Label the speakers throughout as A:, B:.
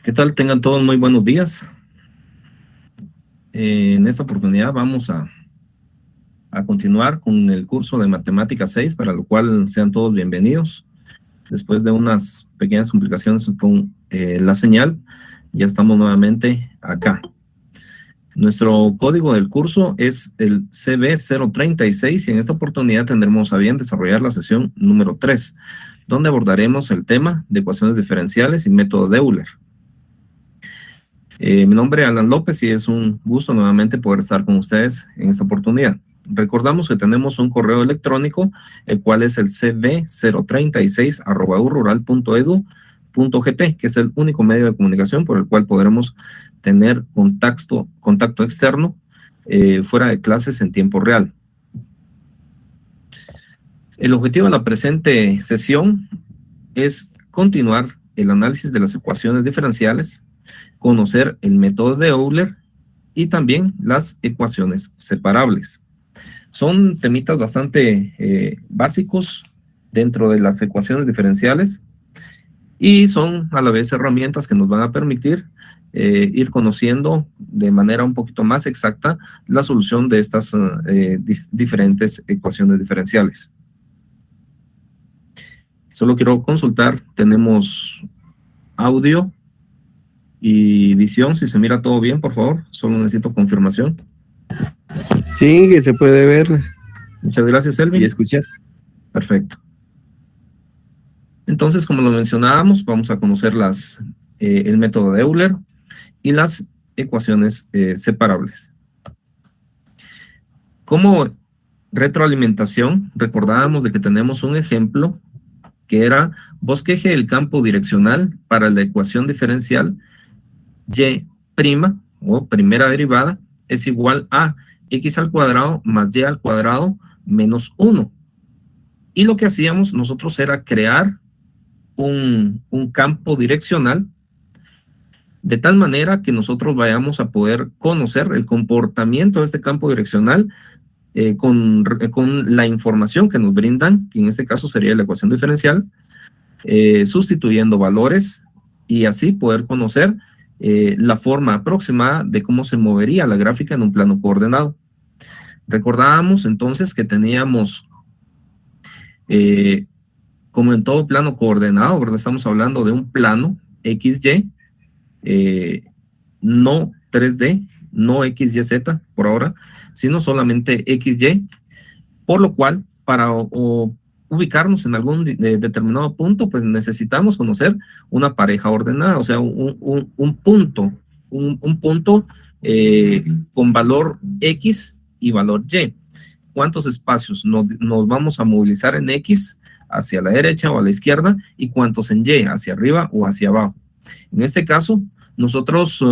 A: ¿Qué tal? Tengan todos muy buenos días. En esta oportunidad vamos a continuar con el curso de Matemática 6, para lo cual sean todos bienvenidos. Después de unas pequeñas complicaciones con la señal, ya estamos nuevamente acá. Nuestro código del curso es el CB036 y en esta oportunidad tendremos a bien desarrollar la sesión número 3, donde abordaremos el tema de ecuaciones diferenciales y método de Euler. Mi nombre es Alan López y es un gusto nuevamente poder estar con ustedes en esta oportunidad. Recordamos que tenemos un correo electrónico, el cual es el cb036@urural.edu.gt, que es el único medio de comunicación por el cual podremos tener contacto externo fuera de clases en tiempo real. El objetivo de la presente sesión es continuar el análisis de las ecuaciones diferenciales, conocer el método de Euler y también las ecuaciones separables. Son temitas bastante básicos dentro de las ecuaciones diferenciales y son a la vez herramientas que nos van a permitir ir conociendo de manera un poquito más exacta la solución de estas diferentes ecuaciones diferenciales. Solo quiero consultar, tenemos audio y visión, si se mira todo bien, por favor, solo necesito confirmación.
B: Sí, que se puede ver.
A: Muchas gracias, Elvin.
B: Y escuchar.
A: Perfecto. Entonces, como lo mencionábamos, vamos a conocer el método de Euler y las ecuaciones separables. Como retroalimentación, recordábamos de que tenemos un ejemplo que era bosqueje el campo direccional para la ecuación diferencial y' o primera derivada es igual a x al cuadrado más y al cuadrado menos 1. Y lo que hacíamos nosotros era crear un campo direccional de tal manera que nosotros vayamos a poder conocer el comportamiento de este campo direccional con la información que nos brindan, que en este caso sería la ecuación diferencial, sustituyendo valores y así poder conocer la forma aproximada de cómo se movería la gráfica en un plano coordenado. Recordábamos entonces que teníamos, como en todo plano coordenado, ¿verdad? Estamos hablando de un plano XY, no 3D, no XYZ por ahora, sino solamente XY, por lo cual para ubicarnos en algún determinado punto, pues necesitamos conocer una pareja ordenada, o sea, un punto con valor X y valor Y. ¿Cuántos espacios nos vamos a movilizar en X hacia la derecha o a la izquierda y cuántos en Y, hacia arriba o hacia abajo? En este caso, nosotros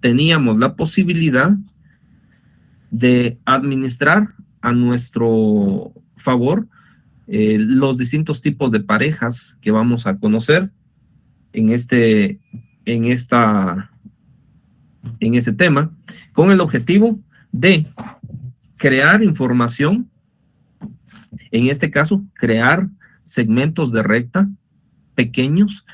A: teníamos la posibilidad de administrar a nuestro favor los distintos tipos de parejas que vamos a conocer en este tema, con el objetivo de crear información, en este caso, crear segmentos de recta pequeños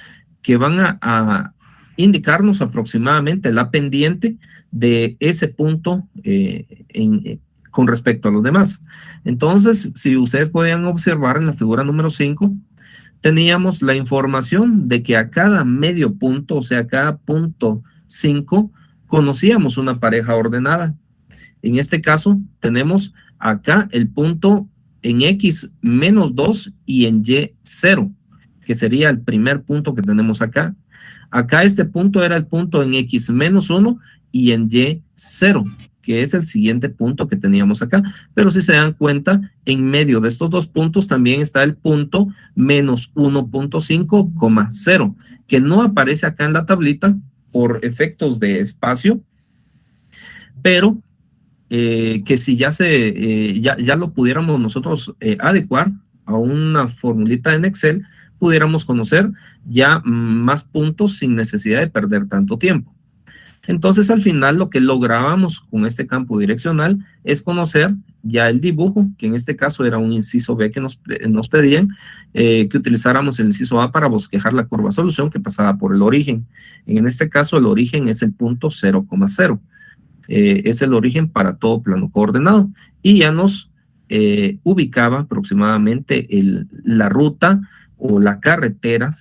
A: que van a indicarnos aproximadamente la pendiente de ese punto con respecto a los demás. Entonces, si ustedes podían observar en la figura número 5, teníamos la información de que a cada medio punto, o sea, a cada punto 5, conocíamos una pareja ordenada. En este caso, tenemos acá el punto en X menos 2 y en Y 0, que sería el primer punto que tenemos acá. Acá este punto era el punto en X menos 1 y en Y 0, que es el siguiente punto que teníamos acá. Pero si se dan cuenta, en medio de estos dos puntos también está el punto menos 1.5, 0, que no aparece acá en la tablita por efectos de espacio, pero que si ya lo pudiéramos nosotros adecuar a una formulita en Excel, pudiéramos conocer ya más puntos sin necesidad de perder tanto tiempo. Entonces, al final, lo que lográbamos con este campo direccional es conocer ya el dibujo, que en este caso era un inciso B que nos pedían, que utilizáramos el inciso A para bosquejar la curva solución que pasaba por el origen. En este caso, el origen es el punto 0,0. Es el origen para todo plano coordenado. Y ya nos ubicaba aproximadamente la ruta o la carretera,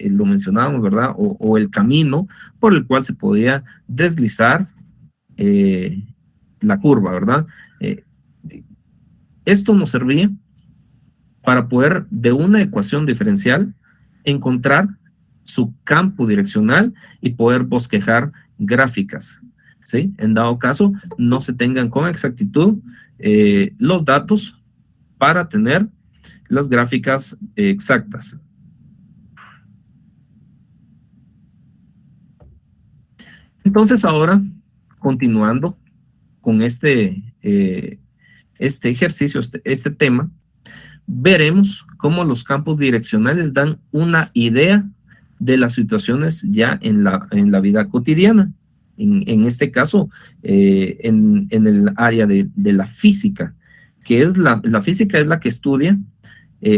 A: lo mencionábamos, ¿verdad? O el camino por el cual se podía deslizar la curva, ¿verdad? Esto nos servía para poder, de una ecuación diferencial, encontrar su campo direccional y poder bosquejar gráficas, ¿sí? En dado caso, no se tengan con exactitud los datos para tener las gráficas exactas. Entonces ahora, continuando con este ejercicio, este tema, veremos cómo los campos direccionales dan una idea de las situaciones ya en la vida cotidiana. En este caso, en el área de la física, que es la física es la que estudia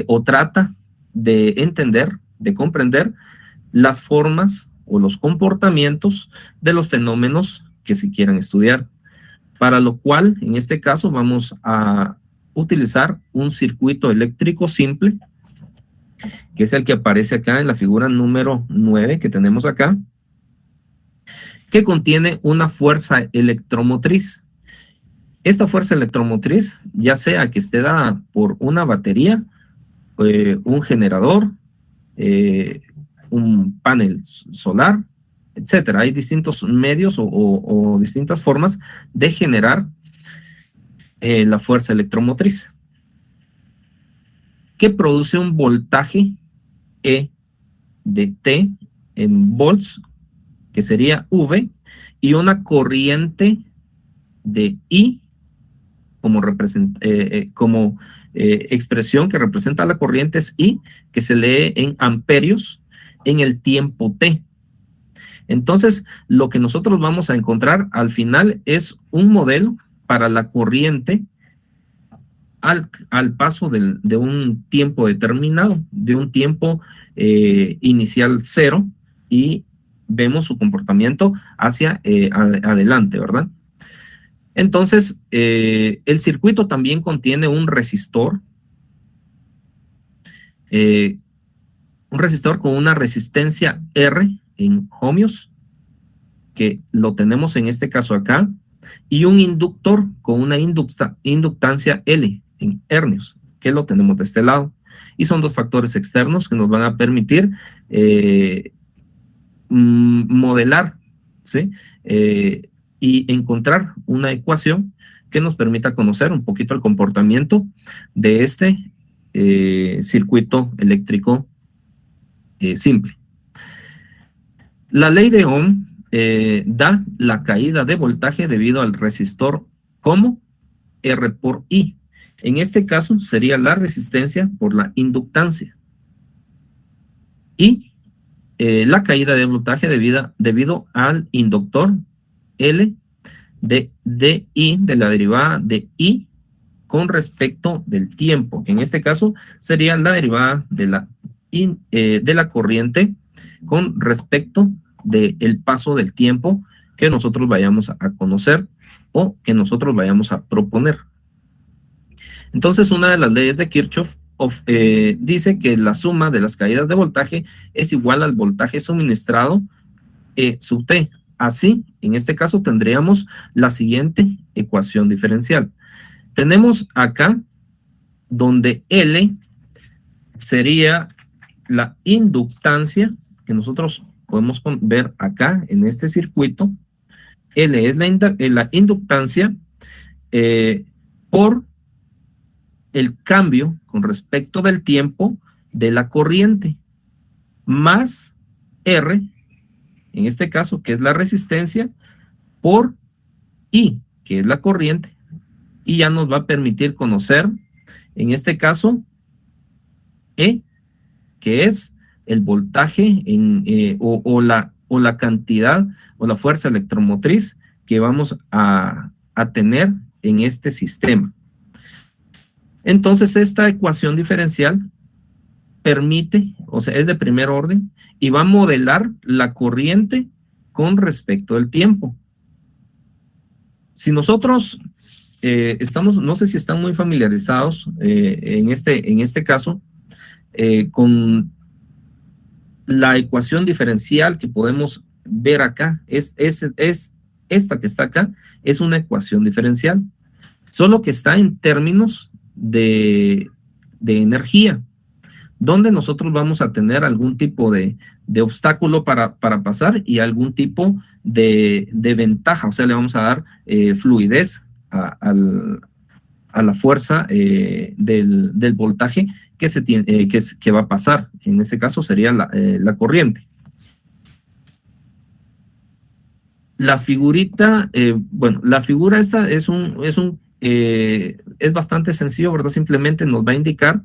A: o trata de entender, de comprender las formas o los comportamientos de los fenómenos que se quieran estudiar. Para lo cual, en este caso, vamos a utilizar un circuito eléctrico simple, que es el que aparece acá en la figura número 9 que tenemos acá, que contiene una fuerza electromotriz. Esta fuerza electromotriz, ya sea que esté dada por una batería, un generador, un panel solar, etcétera. Hay distintos medios o distintas formas de generar la fuerza electromotriz, que produce un voltaje E de T en volts, que sería V, y una corriente de I como expresión que representa la corriente es I, que se lee en amperios en el tiempo T. Entonces, lo que nosotros vamos a encontrar al final es un modelo para la corriente al paso de un tiempo determinado, de un tiempo inicial 0, y vemos su comportamiento hacia adelante, ¿verdad? Entonces, el circuito también contiene un resistor con una resistencia R en ohmios, que lo tenemos en este caso acá, y un inductor con una inductancia L en hercios, que lo tenemos de este lado. Y son dos factores externos que nos van a permitir modelar, ¿sí? Y encontrar una ecuación que nos permita conocer un poquito el comportamiento de este circuito eléctrico simple. La ley de Ohm da la caída de voltaje debido al resistor como R por I. En este caso sería la resistencia por la inductancia. Y la caída de voltaje debido al inductor L de I, de la derivada de I con respecto del tiempo. En este caso sería la derivada de la corriente con respecto del paso del tiempo que nosotros vayamos a conocer o que nosotros vayamos a proponer. Entonces, una de las leyes de Kirchhoff dice que la suma de las caídas de voltaje es igual al voltaje suministrado sub T. Así, en este caso tendríamos la siguiente ecuación diferencial. Tenemos acá donde L sería la inductancia que nosotros podemos ver acá en este circuito. L es la inductancia por el cambio con respecto del tiempo de la corriente, más R, en este caso, que es la resistencia, por I, que es la corriente, y ya nos va a permitir conocer, en este caso, E, que es el voltaje o o la cantidad o la fuerza electromotriz que vamos a tener en este sistema. Entonces, esta ecuación diferencial permite, o sea, es de primer orden y va a modelar la corriente con respecto al tiempo. Si nosotros estamos, no sé si están muy familiarizados en este caso con la ecuación diferencial que podemos ver acá, es esta que está acá, es una ecuación diferencial, solo que está en términos de energía, donde nosotros vamos a tener algún tipo de obstáculo para pasar y algún tipo de ventaja, o sea, le vamos a dar fluidez a la fuerza del voltaje que se tiene, que va a pasar. En este caso sería la corriente. La figurita, bueno, la figura esta es bastante sencillo, ¿verdad? Simplemente nos va a indicar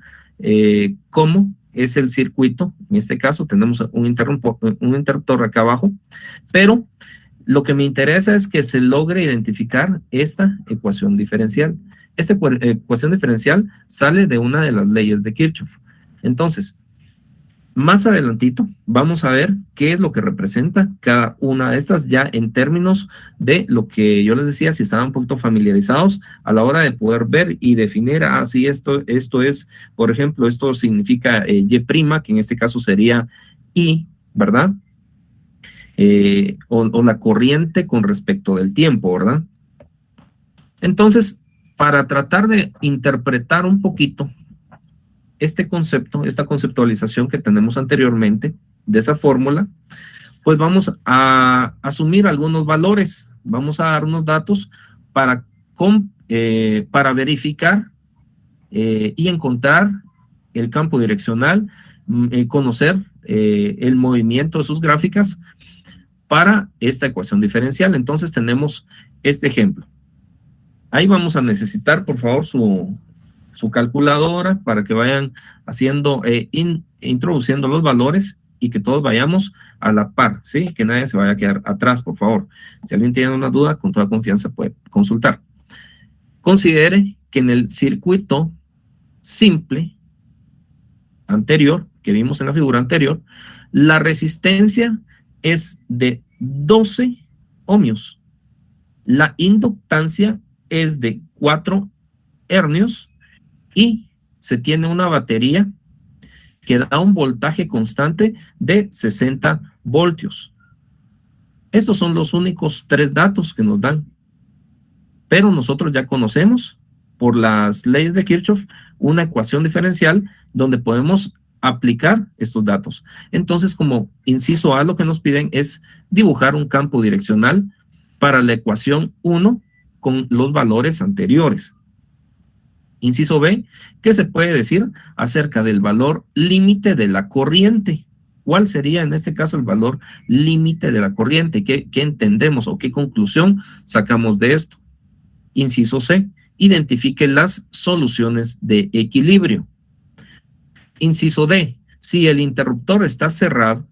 A: cómo es el circuito. En este caso tenemos un interruptor acá abajo, pero lo que me interesa es que se logre identificar esta ecuación diferencial. Esta ecuación diferencial sale de una de las leyes de Kirchhoff. Entonces, más adelantito vamos a ver qué es lo que representa cada una de estas ya en términos de lo que yo les decía, si estaban un poquito familiarizados a la hora de poder ver y definir, si esto es, por ejemplo, esto significa Y', que en este caso sería I, ¿verdad? O la corriente con respecto del tiempo, ¿verdad? Entonces, para tratar de interpretar un poquito este concepto, esta conceptualización que tenemos anteriormente de esa fórmula, pues vamos a asumir algunos valores, vamos a dar unos datos para verificar y encontrar el campo direccional, conocer el movimiento de sus gráficas para esta ecuación diferencial. Entonces tenemos este ejemplo. Ahí vamos a necesitar, por favor, su calculadora para que vayan haciendo, introduciendo los valores y que todos vayamos a la par, ¿sí? Que nadie se vaya a quedar atrás, por favor. Si alguien tiene una duda, con toda confianza puede consultar. Considere que en el circuito simple anterior, que vimos en la figura anterior, la resistencia es de 12 ohmios. La inductancia es de 4 hernios y se tiene una batería que da un voltaje constante de 60 voltios. Estos son los únicos 3 datos que nos dan. Pero nosotros ya conocemos, por las leyes de Kirchhoff, una ecuación diferencial donde podemos aplicar estos datos. Entonces, como inciso A, lo que nos piden es dibujar un campo direccional para la ecuación 1 con los valores anteriores. Inciso B, ¿qué se puede decir acerca del valor límite de la corriente? ¿Cuál sería en este caso el valor límite de la corriente? ¿Qué entendemos o qué conclusión sacamos de esto? Inciso C, identifique las soluciones de equilibrio. Inciso D, si el interruptor está cerrado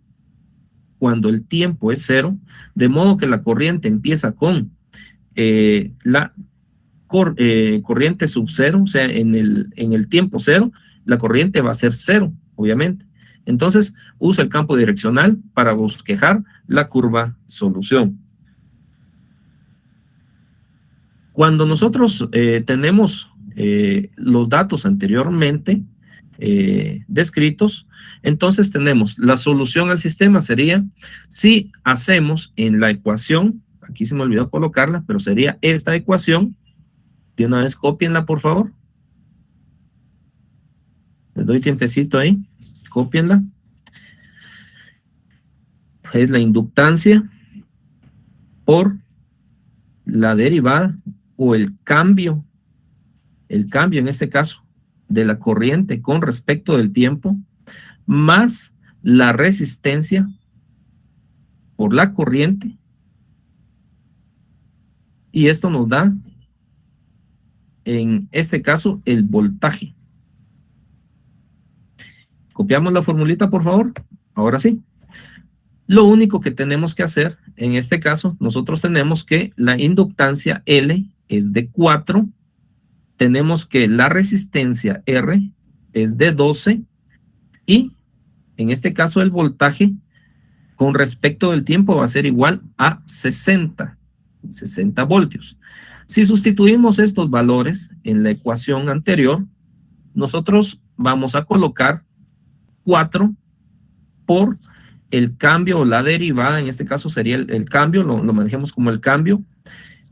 A: cuando el tiempo es 0, de modo que la corriente empieza con la corriente sub 0, o sea, en el tiempo 0, la corriente va a ser 0, obviamente. Entonces, usa el campo direccional para bosquejar la curva solución. Cuando nosotros tenemos los datos anteriormente descritos, entonces tenemos la solución al sistema sería, si hacemos en la ecuación, aquí se me olvidó colocarla, pero sería esta ecuación. De una vez cópienla, por favor. Les doy tiempecito ahí. Cópienla. Es la inductancia por la derivada o el cambio en este caso de la corriente con respecto del tiempo, más la resistencia por la corriente. Y esto nos da, en este caso, el voltaje. Copiamos la formulita, por favor. Ahora sí. Lo único que tenemos que hacer, en este caso, nosotros tenemos que la inductancia L es de 4, tenemos que la resistencia R es de 12 y en este caso el voltaje con respecto del tiempo va a ser igual a 60 voltios. Si sustituimos estos valores en la ecuación anterior, nosotros vamos a colocar 4 por el cambio o la derivada, en este caso sería el cambio, lo manejemos como el cambio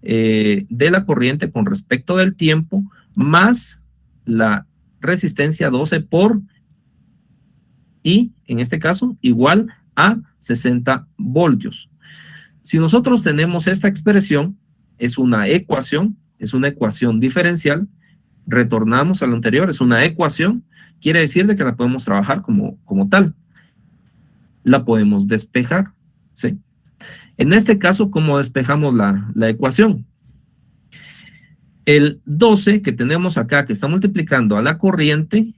A: de la corriente con respecto del tiempo, más la resistencia 12 por I, en este caso, igual a 60 voltios. Si nosotros tenemos esta expresión, es una ecuación diferencial, retornamos a lo anterior, es una ecuación, quiere decir de que la podemos trabajar como tal. La podemos despejar, ¿sí? En este caso, ¿cómo despejamos la ecuación? El 12 que tenemos acá, que está multiplicando a la corriente,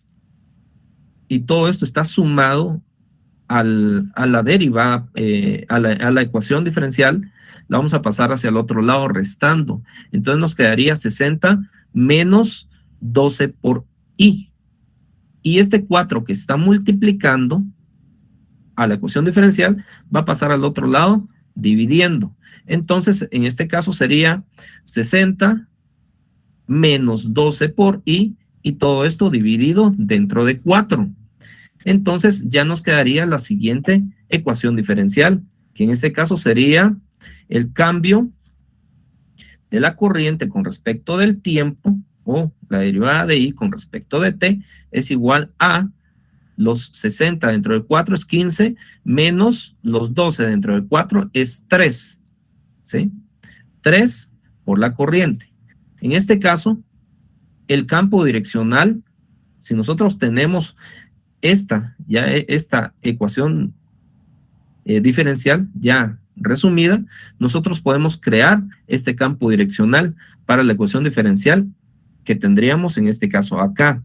A: y todo esto está sumado a la derivada, a la ecuación diferencial, la vamos a pasar hacia el otro lado restando. Entonces nos quedaría 60 menos 12 por I. Y este 4 que está multiplicando a la ecuación diferencial va a pasar al otro lado dividiendo. Entonces, en este caso sería 60 menos 12 por I y todo esto dividido dentro de 4. Entonces, ya nos quedaría la siguiente ecuación diferencial, que en este caso sería el cambio de la corriente con respecto del tiempo, o la derivada de I con respecto de T, es igual a los 60 dentro de 4 es 15, menos los 12 dentro de 4 es 3, ¿sí? 3 por la corriente. En este caso, el campo direccional, si nosotros tenemos esta ecuación diferencial ya resumida, nosotros podemos crear este campo direccional para la ecuación diferencial que tendríamos en este caso acá,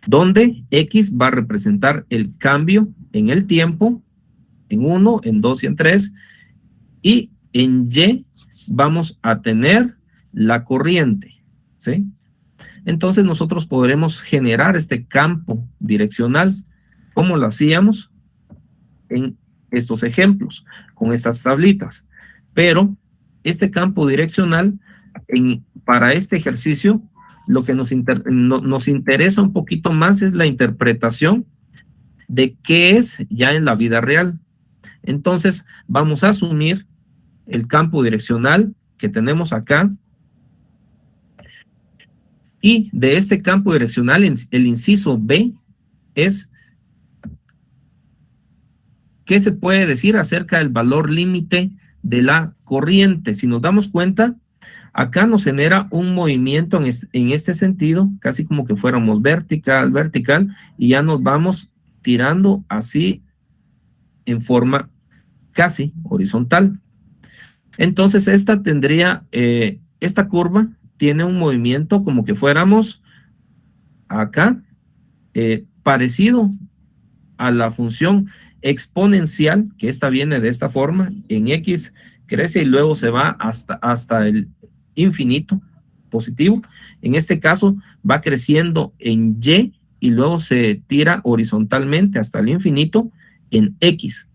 A: donde X va a representar el cambio en el tiempo, en 1, en 2 y en 3, y en Y vamos a tener la corriente, ¿sí? Entonces nosotros podremos generar este campo direccional como lo hacíamos en estos ejemplos, con estas tablitas. Pero este campo direccional, para este ejercicio, lo que nos interesa un poquito más es la interpretación de qué es ya en la vida real. Entonces, vamos a asumir el campo direccional que tenemos acá. Y de este campo direccional, el inciso B es ¿qué se puede decir acerca del valor límite de la corriente? Si nos damos cuenta, acá nos genera un movimiento en este sentido, casi como que fuéramos vertical, y ya nos vamos tirando así en forma casi horizontal. Entonces esta tendría, esta curva tiene un movimiento como que fuéramos acá, parecido a la función exponencial, que esta viene de esta forma, en X crece y luego se va hasta el infinito positivo. En este caso va creciendo en Y luego se tira horizontalmente hasta el infinito en X.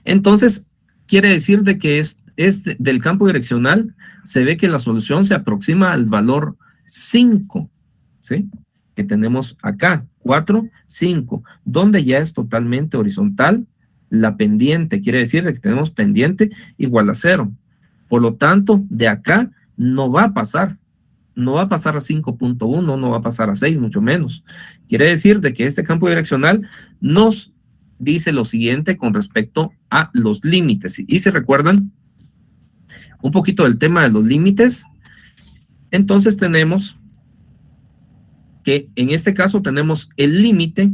A: Entonces, quiere decir de que del campo direccional se ve que la solución se aproxima al valor 5, ¿sí? Que tenemos acá, 4, 5, donde ya es totalmente horizontal la pendiente, quiere decir de que tenemos pendiente igual a 0. Por lo tanto, de acá no va a pasar a 5.1, no va a pasar a 6, mucho menos. Quiere decir de que este campo direccional nos dice lo siguiente con respecto a los límites. Y si recuerdan un poquito del tema de los límites, entonces tenemos que en este caso tenemos el límite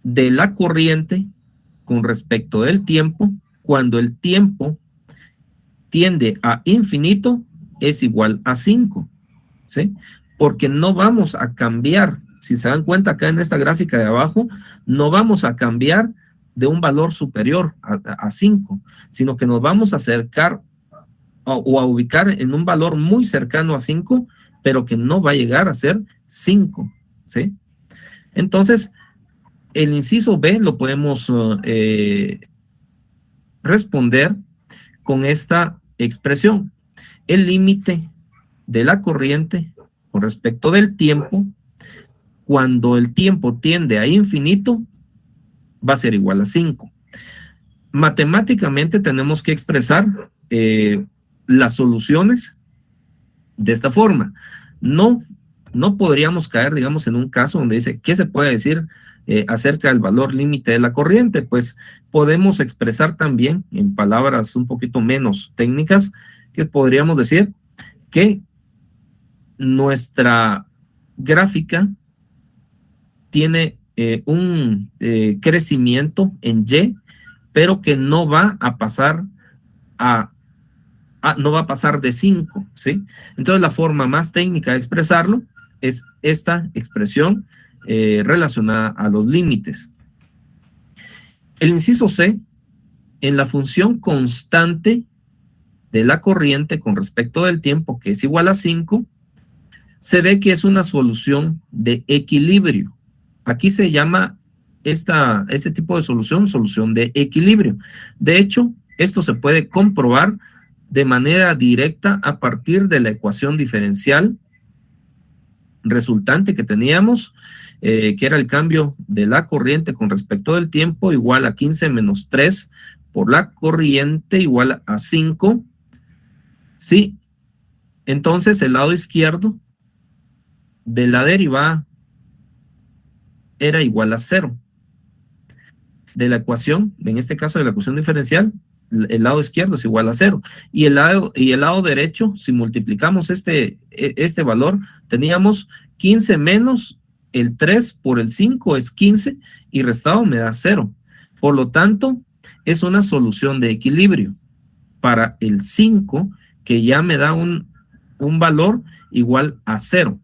A: de la corriente con respecto del tiempo. Cuando el tiempo tiende a infinito es igual a 5, ¿sí? Porque no vamos a cambiar si se dan cuenta acá en esta gráfica de abajo, no vamos a cambiar de un valor superior a 5, sino que nos vamos a acercar o a ubicar en un valor muy cercano a 5, pero que no va a llegar a ser 5, ¿sí? Entonces, el inciso B lo podemos responder con esta expresión. El límite de la corriente con respecto del tiempo, cuando el tiempo tiende a infinito, va a ser igual a 5. Matemáticamente tenemos que expresar las soluciones de esta forma. No podríamos caer, digamos, en un caso donde dice, ¿qué se puede decir acerca del valor límite de la corriente? Pues podemos expresar también, en palabras un poquito menos técnicas, que podríamos decir que nuestra gráfica tiene un crecimiento en Y, pero que no va a pasar no va a pasar de 5, ¿sí? Entonces la forma más técnica de expresarlo es esta expresión relacionada a los límites. El inciso C, en la función constante de la corriente con respecto del tiempo, que es igual a 5, se ve que es una solución de equilibrio. Aquí se llama este tipo de solución de equilibrio. De hecho, esto se puede comprobar de manera directa a partir de la ecuación diferencial resultante que teníamos, que era el cambio de la corriente con respecto del tiempo, igual a 15 menos 3 por la corriente igual a 5. Sí, entonces el lado izquierdo de la derivada era igual a 0. De la ecuación, en este caso de la ecuación diferencial, el lado izquierdo es igual a 0. Y el lado derecho, si multiplicamos este valor, teníamos 15 menos el 3 por el 5 es 15 y restado me da 0. Por lo tanto, es una solución de equilibrio para el 5 que ya me da un valor igual a 0.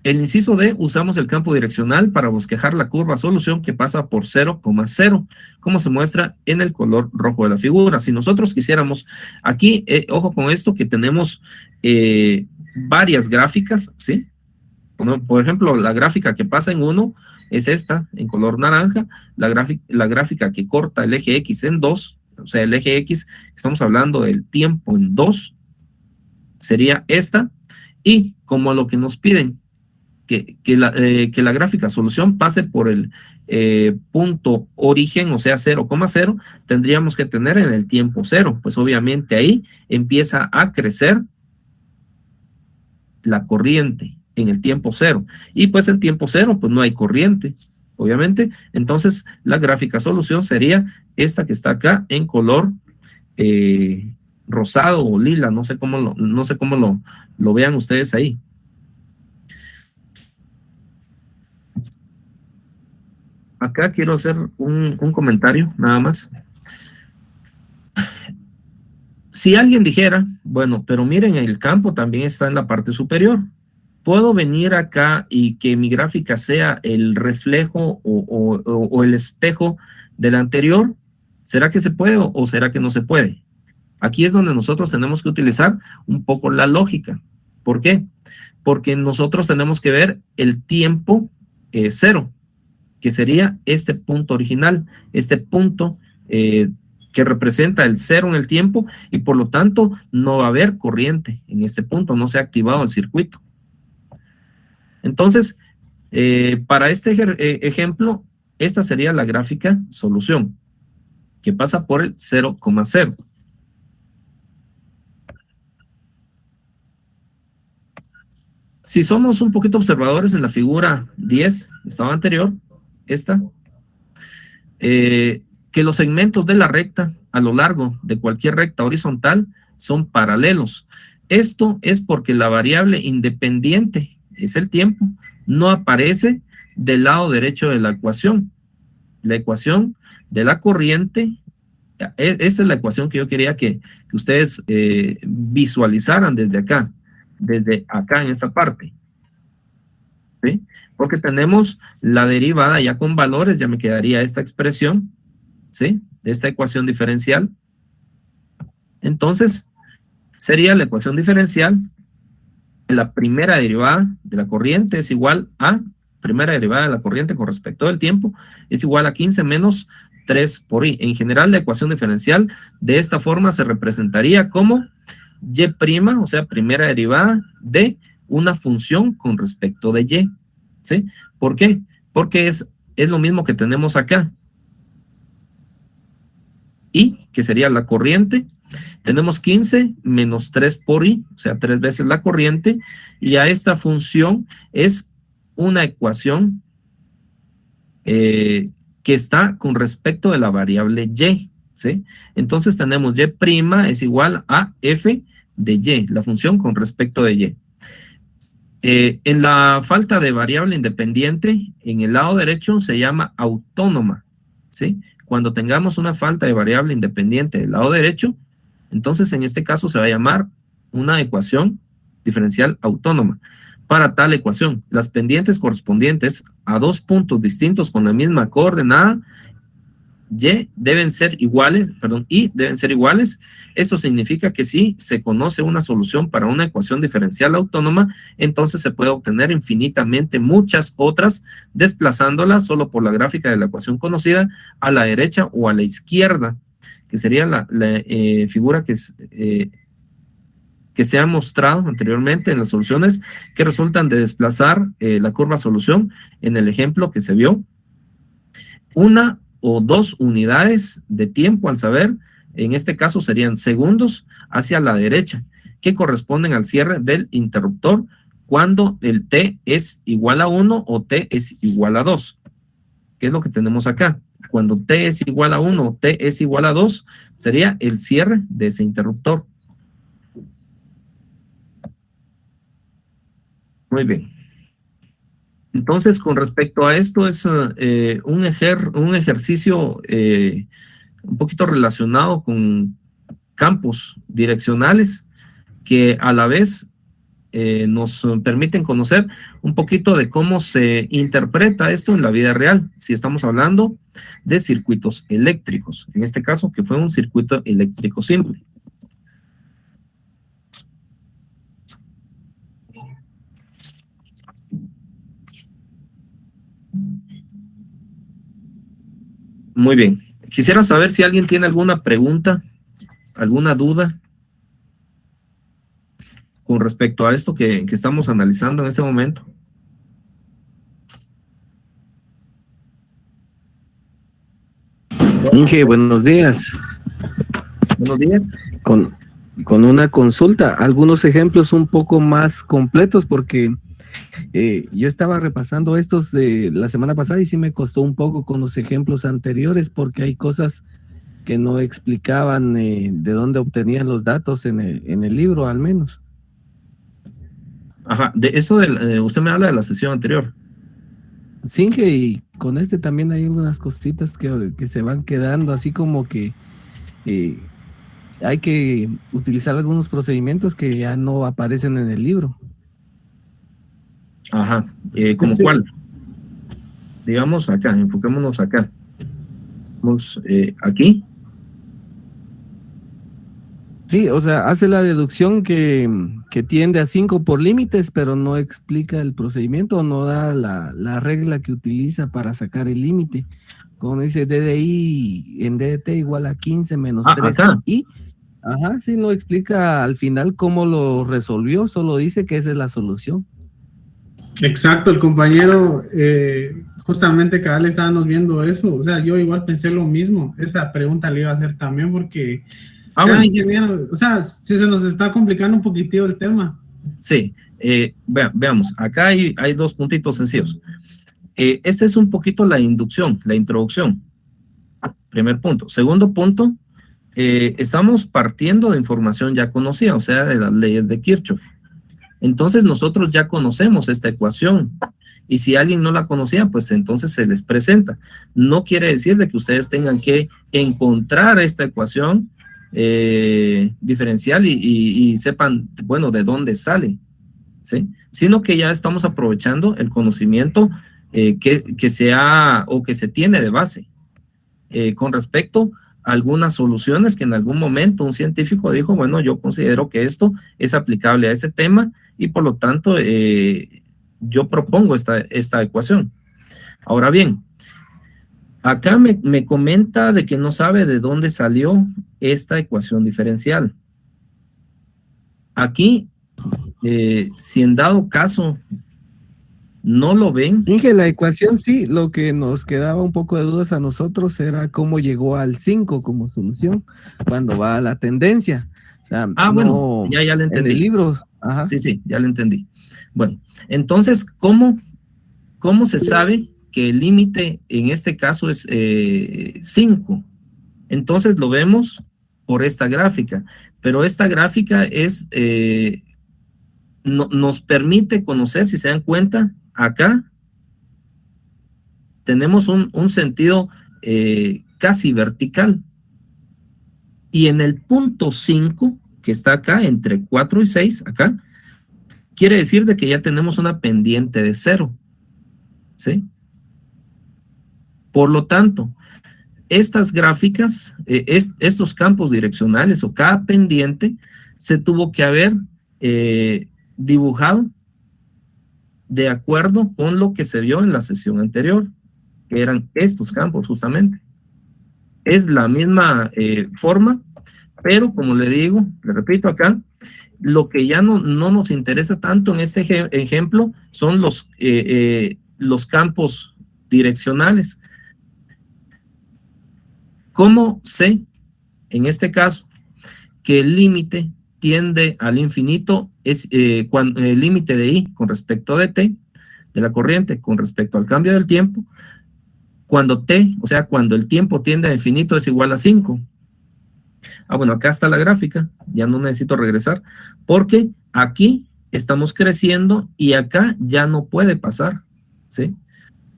A: El inciso D, usamos el campo direccional para bosquejar la curva solución que pasa por 0,0, como se muestra en el color rojo de la figura. Si nosotros quisiéramos, aquí, ojo con esto, que tenemos varias gráficas, ¿sí? Por ejemplo, la gráfica que pasa en 1 es esta, en color naranja, la gráfica que corta el eje X en 2, o sea, el eje X, estamos hablando del tiempo en 2, sería esta, y como lo que nos piden, que la gráfica solución pase por el punto origen, o sea 0,0, tendríamos que tener en el tiempo 0, pues obviamente ahí empieza a crecer la corriente en el tiempo 0, y pues en tiempo 0 pues no hay corriente, obviamente. Entonces la gráfica solución sería esta que está acá en color rosado o lila, no sé cómo lo vean ustedes ahí. Acá quiero hacer un comentario, nada más. Si alguien dijera, bueno, pero miren, el campo también está en la parte superior. ¿Puedo venir acá y que mi gráfica sea el reflejo o el espejo del anterior? ¿Será que se puede o será que no se puede? Aquí es donde nosotros tenemos que utilizar un poco la lógica. ¿Por qué? Porque nosotros tenemos que ver el tiempo 0. Que sería este punto original, este punto que representa el 0 en el tiempo, y por lo tanto no va a haber corriente en este punto, no se ha activado el circuito. Entonces, para este ejemplo, esta sería la gráfica solución, que pasa por el 0,0. Si somos un poquito observadores en la figura 10, estaba anterior, esta, que los segmentos de la recta a lo largo de cualquier recta horizontal son paralelos. Esto es porque la variable independiente, es el tiempo, no aparece del lado derecho de la ecuación. La ecuación de la corriente, esta es la ecuación que yo quería que ustedes visualizaran desde acá en esta parte. ¿sí? Porque tenemos la derivada ya con valores, ya me quedaría esta expresión, ¿sí? De esta ecuación diferencial. Entonces, sería la ecuación diferencial de la primera derivada de la corriente es igual a, primera derivada de la corriente con respecto del tiempo, es igual a 15 menos 3 por i. En general, la ecuación diferencial de esta forma se representaría como y', o sea, primera derivada de una función con respecto de y, ¿sí? ¿Por qué? Porque es lo mismo que tenemos acá. I, que sería la corriente, tenemos 15 menos 3 por i, o sea, 3 veces la corriente, y a esta función es una ecuación que está con respecto de la variable y, ¿sí? Entonces tenemos y' es igual a f de y, la función con respecto de y. En la falta de variable independiente, en el lado derecho se llama autónoma, ¿sí? Cuando tengamos una falta de variable independiente del lado derecho, entonces en este caso se va a llamar una ecuación diferencial autónoma. Para tal ecuación, las pendientes correspondientes a dos puntos distintos con la misma coordenada y deben ser iguales, y deben ser iguales. Esto significa que si se conoce una solución para una ecuación diferencial autónoma, entonces se puede obtener infinitamente muchas otras, desplazándolas solo por la gráfica de la ecuación conocida a la derecha o a la izquierda, que sería la figura que se ha mostrado anteriormente en las soluciones que resultan de desplazar la curva solución en el ejemplo que se vio. Una o dos unidades de tiempo al saber, en este caso serían segundos hacia la derecha, que corresponden al cierre del interruptor cuando el t es igual a 1 o t es igual a 2. ¿Qué es lo que tenemos acá? Cuando t es igual a 1 o t es igual a 2, sería el cierre de ese interruptor. Muy bien. Entonces, con respecto a esto, es un ejercicio un poquito relacionado con campos direccionales que a la vez nos permiten conocer un poquito de cómo se interpreta esto en la vida real, si estamos hablando de circuitos eléctricos, en este caso que fue un circuito eléctrico simple. Muy bien. Quisiera saber si alguien tiene alguna pregunta, alguna duda con respecto a esto que estamos analizando en este momento.
B: Inge, buenos días.
A: Buenos días.
B: Con una consulta, algunos ejemplos un poco más completos porque yo estaba repasando estos de la semana pasada y sí me costó un poco con los ejemplos anteriores porque hay cosas que no explicaban de dónde obtenían los datos en el libro al menos.
A: Ajá, de eso usted me habla de la sesión anterior.
B: Sí, Inge, y con este también hay algunas cositas que se van quedando, así como que hay que utilizar algunos procedimientos que ya no aparecen en el libro.
A: Ajá, ¿como sí. ¿Cuál? Digamos acá, enfoquémonos acá. Vamos aquí.
B: Sí, o sea, hace la deducción que tiende a 5 por límites, pero no explica el procedimiento, no da la regla que utiliza para sacar el límite. Como dice DDI en DDT igual a 15 menos 3
A: acá.
B: y ajá, sí, no explica al final cómo lo resolvió, solo dice que esa es la solución.
C: Exacto, el compañero justamente cada vez estábamos viendo eso, o sea, yo igual pensé lo mismo, esa pregunta le iba a hacer también porque
A: bueno.
C: ingeniero, o sea, si se nos está complicando un poquitito el tema.
A: Sí, veamos, acá hay dos puntitos sencillos. Este es un poquito la inducción, la introducción. Primer punto. Segundo punto, estamos partiendo de información ya conocida, o sea, de las leyes de Kirchhoff. Entonces nosotros ya conocemos esta ecuación y si alguien no la conocía, pues entonces se les presenta. No quiere decir de que ustedes tengan que encontrar esta ecuación diferencial y sepan, bueno, de dónde sale, ¿sí? sino que ya estamos aprovechando el conocimiento que se tiene de base con respecto a algunas soluciones que en algún momento un científico dijo, bueno, yo considero que esto es aplicable a ese tema y por lo tanto yo propongo esta ecuación. Ahora bien, acá me comenta de que no sabe de dónde salió esta ecuación diferencial. Aquí, si en dado caso no lo ven.
B: Inge, la ecuación sí, lo que nos quedaba un poco de dudas a nosotros era cómo llegó al 5 como solución cuando va a la tendencia. O sea,
A: bueno, ya le entendí.
B: En el libro, ajá.
A: Sí, ya le entendí. Bueno, entonces, ¿cómo se sabe que el límite en este caso es 5? Entonces lo vemos por esta gráfica, pero esta gráfica nos permite conocer, si se dan cuenta, acá tenemos un sentido casi vertical. Y en el punto 5, que está acá, entre 4 y 6, acá, quiere decir de que ya tenemos una pendiente de 0. ¿Sí? Por lo tanto, estas gráficas, estos campos direccionales o cada pendiente, se tuvo que haber dibujado de acuerdo con lo que se vio en la sesión anterior, que eran estos campos justamente. Es la misma forma, pero como le digo, le repito acá, lo que ya no nos interesa tanto en este ejemplo son los campos direccionales. ¿Cómo sé, en este caso, que el límite tiende al infinito? Es cuando el límite de I con respecto de T, de la corriente, con respecto al cambio del tiempo, cuando T, o sea, cuando el tiempo tiende a infinito es igual a 5. Bueno, acá está la gráfica, ya no necesito regresar, porque aquí estamos creciendo y acá ya no puede pasar, ¿sí?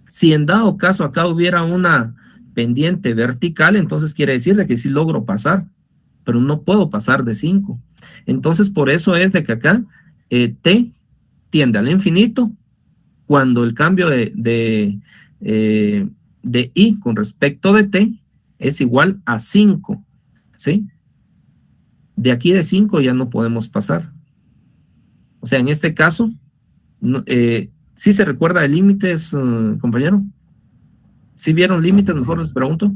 A: Si en dado caso acá hubiera una pendiente vertical, entonces quiere decir de que sí logro pasar, pero no puedo pasar de 5. Entonces, por eso es de que acá T tiende al infinito cuando el cambio de I con respecto de T es igual a 5, ¿sí? De aquí de 5 ya no podemos pasar. O sea, en este caso, ¿sí se recuerda de límites, compañero? ¿Sí vieron límites? Mejor les pregunto.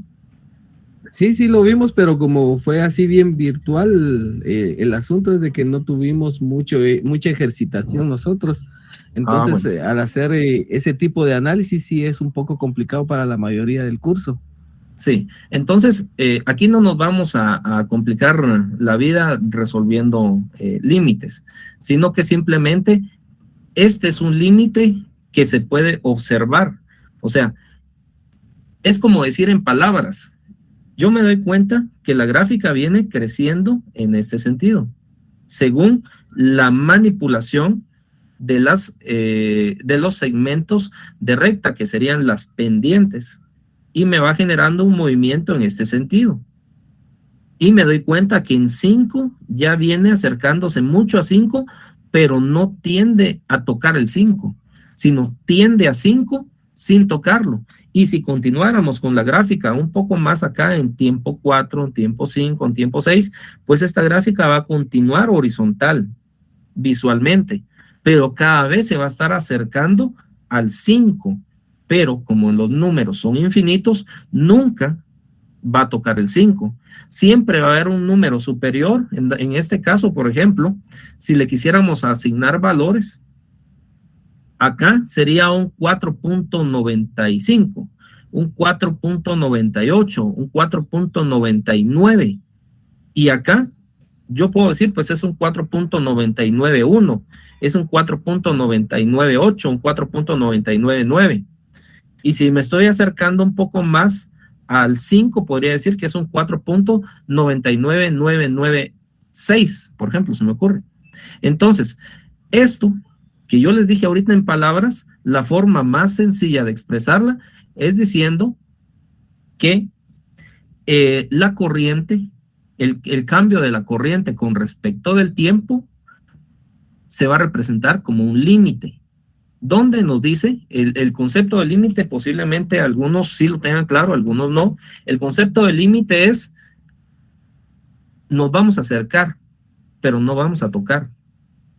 B: Sí, lo vimos, pero como fue así bien virtual, el asunto es de que no tuvimos mucha ejercitación nosotros. Entonces, bueno, al hacer ese tipo de análisis sí es un poco complicado para la mayoría del curso.
A: Sí, entonces aquí no nos vamos a complicar la vida resolviendo límites, sino que simplemente este es un límite que se puede observar. O sea, es como decir en palabras, yo me doy cuenta que la gráfica viene creciendo en este sentido, según la manipulación de los segmentos de recta, que serían las pendientes, y me va generando un movimiento en este sentido. Y me doy cuenta que en 5 ya viene acercándose mucho a 5, pero no tiende a tocar el 5, sino tiende a 5 sin tocarlo. Y si continuáramos con la gráfica un poco más acá en tiempo 4, en tiempo 5, en tiempo 6, pues esta gráfica va a continuar horizontal visualmente, pero cada vez se va a estar acercando al 5, pero como los números son infinitos, nunca va a tocar el 5. Siempre va a haber un número superior. En este caso, por ejemplo, si le quisiéramos asignar valores, acá sería un 4.95, un 4.98, un 4.99. Y acá yo puedo decir, pues es un 4.991, es un 4.998, un 4.999. Y si me estoy acercando un poco más al 5, podría decir que es un 4.99996, por ejemplo, se me ocurre. Entonces, esto que yo les dije ahorita en palabras, la forma más sencilla de expresarla es diciendo que la corriente, el cambio de la corriente con respecto del tiempo se va a representar como un límite, donde nos dice el concepto de límite. Posiblemente algunos sí lo tengan claro, algunos no. El concepto de límite es, nos vamos a acercar, pero no vamos a tocar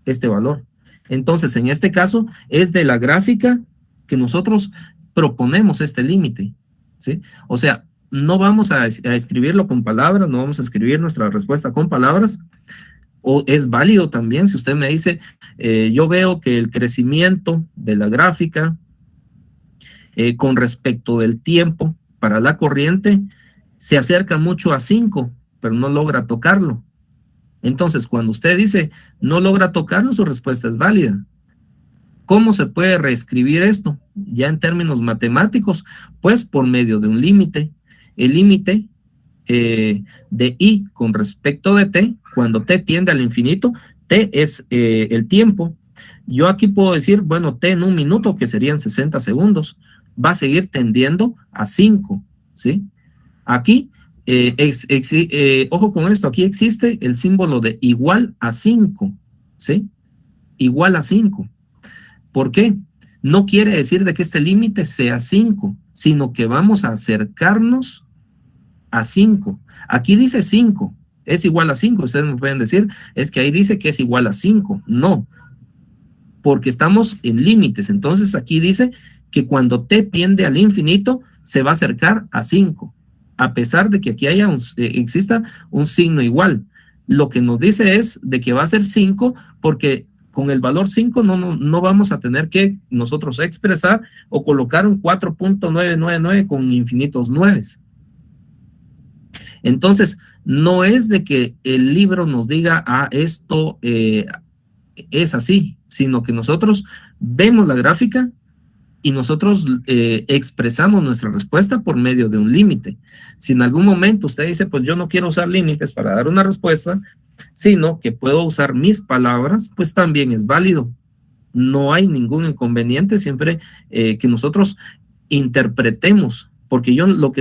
A: este valor. Entonces, en este caso, es de la gráfica que nosotros proponemos este límite, ¿sí? O sea, no vamos a escribirlo con palabras, no vamos a escribir nuestra respuesta con palabras. O es válido también si usted me dice, yo veo que el crecimiento de la gráfica con respecto del tiempo para la corriente se acerca mucho a 5, pero no logra tocarlo. Entonces, cuando usted dice no logra tocarlo, su respuesta es válida. ¿Cómo se puede reescribir esto? Ya en términos matemáticos, pues por medio de un límite. El límite de I con respecto de T, cuando T tiende al infinito, T es el tiempo. Yo aquí puedo decir, bueno, T en un minuto, que serían 60 segundos, va a seguir tendiendo a 5, ¿sí? Aquí, ojo con esto, aquí existe el símbolo de igual a 5, ¿sí? Igual a 5. ¿Por qué? No quiere decir de que este límite sea 5, sino que vamos a acercarnos a 5. Aquí dice 5, es igual a 5. Ustedes me pueden decir, es que ahí dice que es igual a 5. No, porque estamos en límites. Entonces aquí dice que cuando T tiende al infinito, se va a acercar a 5, a pesar de que aquí exista un signo igual. Lo que nos dice es de que va a ser 5, porque con el valor 5 no vamos a tener que nosotros expresar o colocar un 4.999 con infinitos 9. Entonces, no es de que el libro nos diga, esto es así, sino que nosotros vemos la gráfica y nosotros expresamos nuestra respuesta por medio de un límite. Si en algún momento usted dice, pues yo no quiero usar límites para dar una respuesta, sino que puedo usar mis palabras, pues también es válido. No hay ningún inconveniente siempre que nosotros interpretemos. Porque lo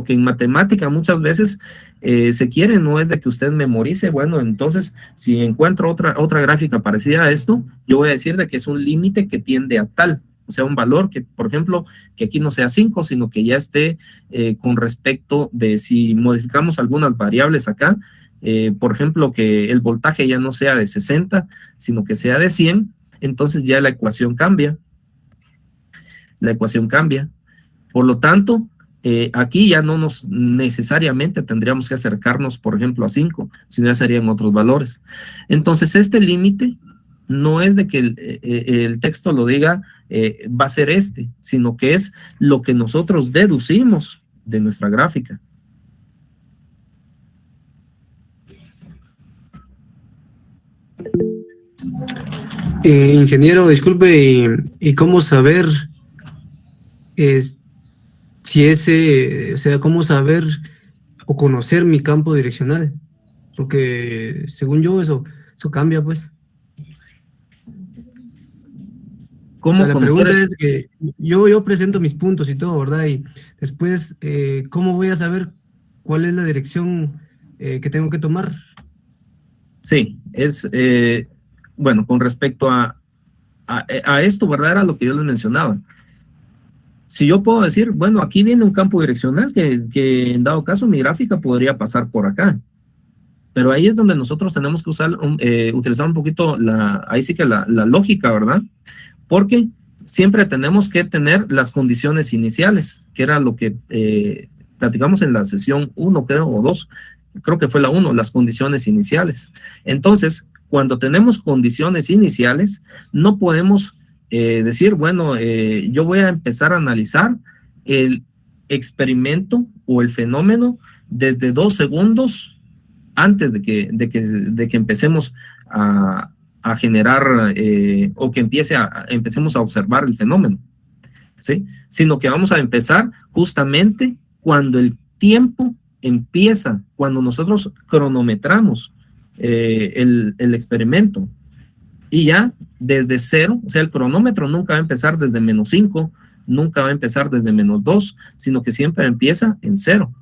A: que en matemática muchas veces se quiere no es de que usted memorice. Bueno, entonces si encuentro otra gráfica parecida a esto, yo voy a decir de que es un límite que tiende a tal. O sea, un valor que, por ejemplo, que aquí no sea 5, sino que ya esté con respecto de si modificamos algunas variables acá. Por ejemplo, que el voltaje ya no sea de 60, sino que sea de 100, entonces ya la ecuación cambia. La ecuación cambia. Por lo tanto, aquí ya no nos necesariamente tendríamos que acercarnos, por ejemplo, a 5, sino ya serían otros valores. Entonces, este límite no es de que el texto lo diga, va a ser este, sino que es lo que nosotros deducimos de nuestra gráfica.
D: Ingeniero, disculpe, ¿y cómo saber si o sea, cómo saber o conocer mi campo direccional? Porque según yo eso cambia, pues.
A: ¿Cómo
D: la pregunta es que yo presento mis puntos y todo, ¿verdad? Y después, ¿cómo voy a saber cuál es la dirección que tengo que tomar?
A: Sí, bueno, con respecto a esto, ¿verdad? Era lo que yo les mencionaba. Si yo puedo decir, bueno, aquí viene un campo direccional que en dado caso mi gráfica podría pasar por acá. Pero ahí es donde nosotros tenemos que utilizar un poquito ahí sí que la lógica, ¿verdad? Porque siempre tenemos que tener las condiciones iniciales, que era lo que platicamos en la sesión 1, creo, o 2, creo que fue la 1, las condiciones iniciales. Entonces, cuando tenemos condiciones iniciales, no podemos decir, bueno, yo voy a empezar a analizar el experimento o el fenómeno desde 2 segundos antes de que empecemos a generar o que empecemos a observar el fenómeno, ¿sí? Sino que vamos a empezar justamente cuando el tiempo empieza, cuando nosotros cronometramos el experimento. Y ya desde 0, o sea, el cronómetro nunca va a empezar desde -5, nunca va a empezar desde -2, sino que siempre empieza en 0.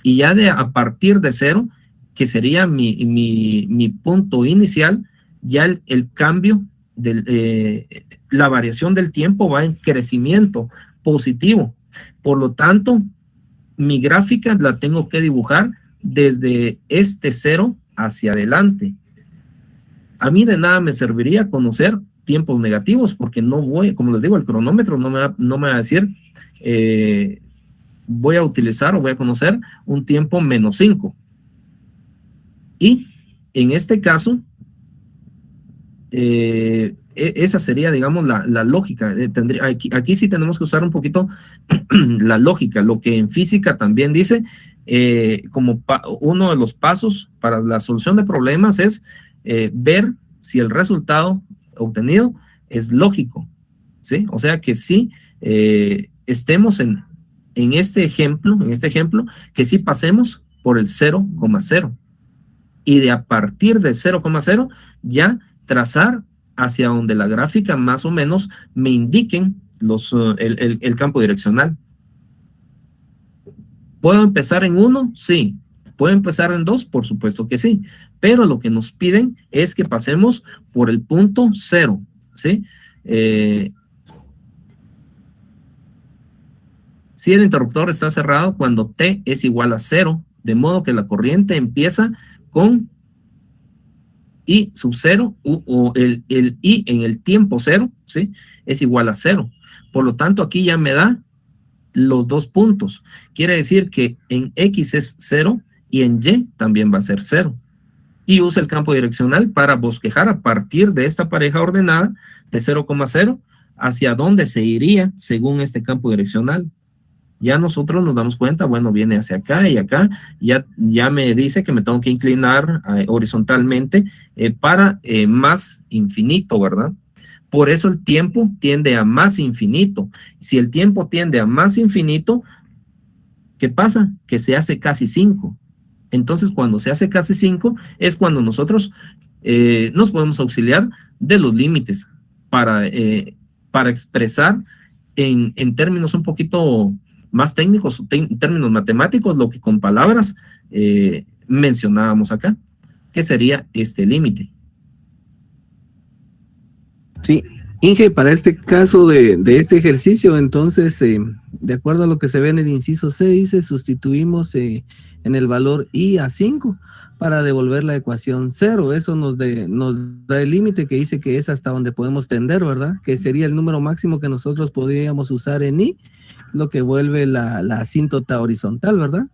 A: Y ya a partir de 0, que sería mi punto inicial, ya el cambio, la variación del tiempo va en crecimiento positivo. Por lo tanto, mi gráfica la tengo que dibujar desde este 0 hacia adelante. A mí de nada me serviría conocer tiempos negativos, porque no voy, como les digo, el cronómetro no me va a decir, voy a utilizar o voy a conocer un tiempo -5. Y en este caso, esa sería, digamos, la lógica. Aquí sí tenemos que usar un poquito la lógica, lo que en física también dice, como uno de los pasos para la solución de problemas es ver si el resultado obtenido es lógico, ¿sí? O sea que sí estemos en este ejemplo, que sí pasemos por el 0,0 y de a partir del 0,0 ya trazar hacia donde la gráfica más o menos me indiquen el campo direccional. ¿Puedo empezar en 1? Sí. ¿Puedo empezar en 2? Por supuesto que sí. Pero lo que nos piden es que pasemos por el punto 0, ¿sí? Si el interruptor está cerrado cuando t es igual a 0, de modo que la corriente empieza con I sub 0, o el I en el tiempo 0, ¿sí? Es igual a 0. Por lo tanto, aquí ya me da los dos puntos. Quiere decir que en X es 0 y en Y también va a ser 0. Y usa el campo direccional para bosquejar a partir de esta pareja ordenada de 0,0 hacia dónde se iría según este campo direccional. Ya nosotros nos damos cuenta, bueno, viene hacia acá y acá, ya me dice que me tengo que inclinar horizontalmente para más infinito, ¿verdad? Por eso el tiempo tiende a más infinito. Si el tiempo tiende a más infinito, ¿qué pasa? Que se hace casi 5. Entonces, cuando se hace casi 5, es cuando nosotros nos podemos auxiliar de los límites para expresar en términos un poquito más técnicos, términos matemáticos, lo que con palabras mencionábamos acá, que sería este límite.
B: Sí, Inge, para este caso de este ejercicio, entonces, de acuerdo a lo que se ve en el inciso C, dice, sustituimos en el valor I a 5 para devolver la ecuación 0. Eso nos da el límite que dice que es hasta donde podemos tender, ¿verdad? Que sería el número máximo que nosotros podríamos usar en I, lo que vuelve la asíntota horizontal, ¿verdad?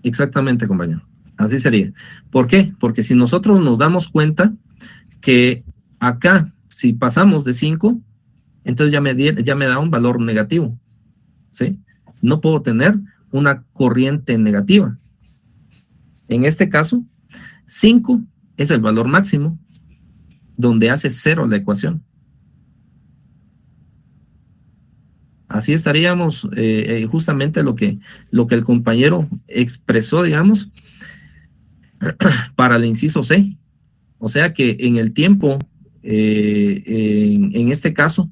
A: Exactamente, compañero. Así sería. ¿Por qué? Porque si nosotros nos damos cuenta que acá, si pasamos de 5, entonces ya me da un valor negativo, ¿sí? No puedo tener una corriente negativa. En este caso, 5 es el valor máximo, donde hace 0 la ecuación. Así estaríamos justamente lo que el compañero expresó, digamos, para el inciso C. O sea que en el tiempo, en este caso,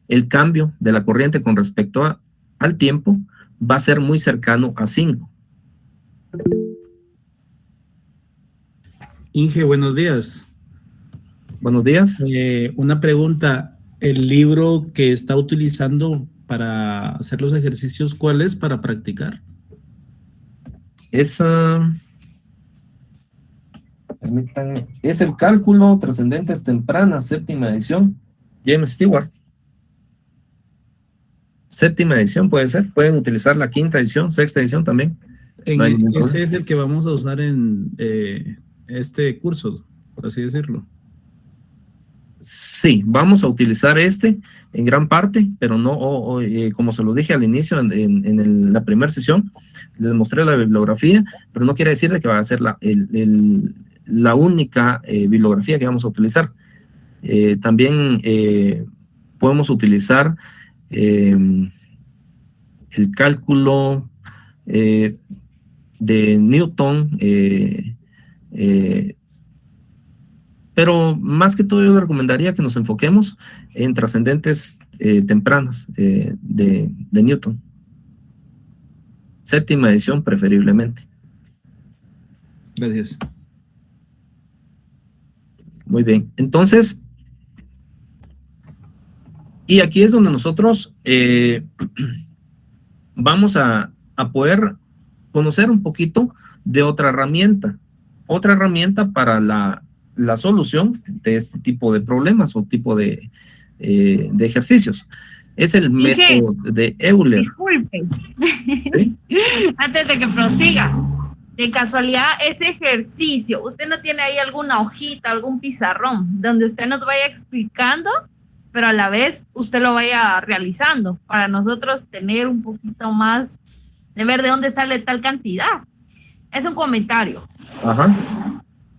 A: el cambio de la corriente con respecto al tiempo va a ser muy cercano a 5.
E: Inge, buenos días.
A: Buenos días.
E: Una pregunta. ¿El libro que está utilizando para hacer los ejercicios, cuál es para practicar?
A: Permítanme, es el Cálculo Trascendentes Tempranas, 7ª edición, James Stewart. 7ª edición puede ser, pueden utilizar la 5ª edición, 6ª edición también.
E: Ese es el que vamos a usar en este curso, por así decirlo.
A: Sí, vamos a utilizar este en gran parte, pero no, como se lo dije al inicio en la primera sesión, les mostré la bibliografía, pero no quiere decir de que va a ser la única bibliografía que vamos a utilizar. También podemos utilizar el cálculo de Newton, pero más que todo yo le recomendaría que nos enfoquemos en trascendentes tempranas de Newton. 7ª edición preferiblemente.
E: Gracias.
A: Muy bien. Entonces, y aquí es donde nosotros vamos a poder conocer un poquito de otra herramienta para la solución de este tipo de problemas o tipo de ejercicios. Es el método de Euler.
F: Disculpe,
A: ¿Sí?
F: antes de que prosiga, de casualidad ese ejercicio, ¿usted no tiene ahí alguna hojita, algún pizarrón donde usted nos vaya explicando, pero a la vez usted lo vaya realizando para nosotros tener un poquito más de ver de dónde sale tal cantidad? Es un comentario.
A: Ajá.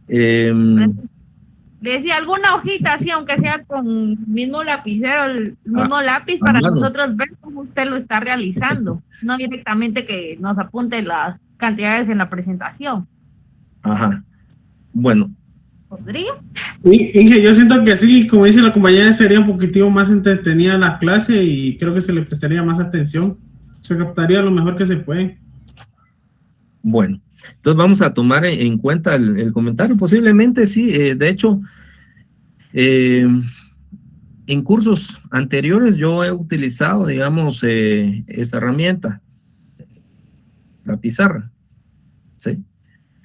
F: Le decía alguna hojita así, aunque sea con el mismo lapicero, el mismo lápiz, para nosotros ver cómo usted lo está realizando, no directamente que nos apunte las cantidades en la presentación.
A: Ajá. Bueno.
F: ¿Podría?
C: Inge, yo siento que sí, como dice la compañera, sería un poquitivo más entretenida la clase y creo que se le prestaría más atención. Se captaría lo mejor que se puede.
A: Bueno, entonces vamos a tomar en cuenta el comentario. Posiblemente sí, de hecho, en cursos anteriores yo he utilizado, digamos, esta herramienta, la pizarra, ¿sí?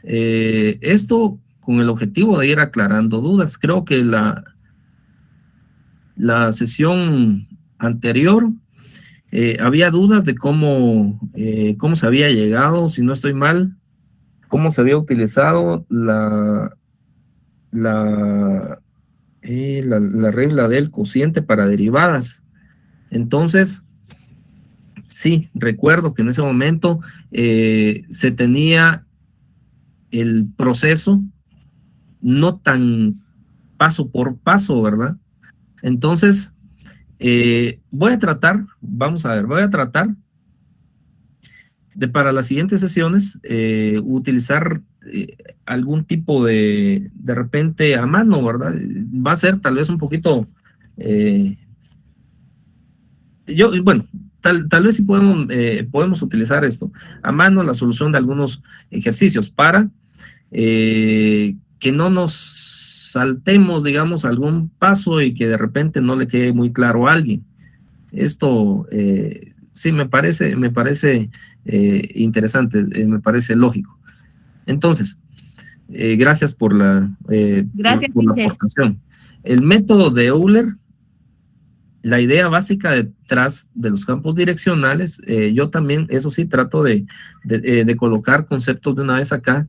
A: Esto con el objetivo de ir aclarando dudas. Creo que la sesión anterior había dudas de cómo se había llegado, si no estoy mal, cómo se había utilizado la regla del cociente para derivadas. Entonces, sí, recuerdo que en ese momento se tenía el proceso no tan paso por paso, ¿verdad? Entonces, voy a tratar de para las siguientes sesiones utilizar algún tipo de repente a mano, ¿verdad? Va a ser tal vez un poquito, bueno, tal vez sí podemos utilizar esto, a mano la solución de algunos ejercicios para que no nos saltemos, digamos, algún paso y que de repente no le quede muy claro a alguien. Esto sí me parece interesante, me parece lógico. Entonces, gracias por la aportación. El método de Euler, la idea básica detrás de los campos direccionales, yo también, eso sí, trato de colocar conceptos de una vez acá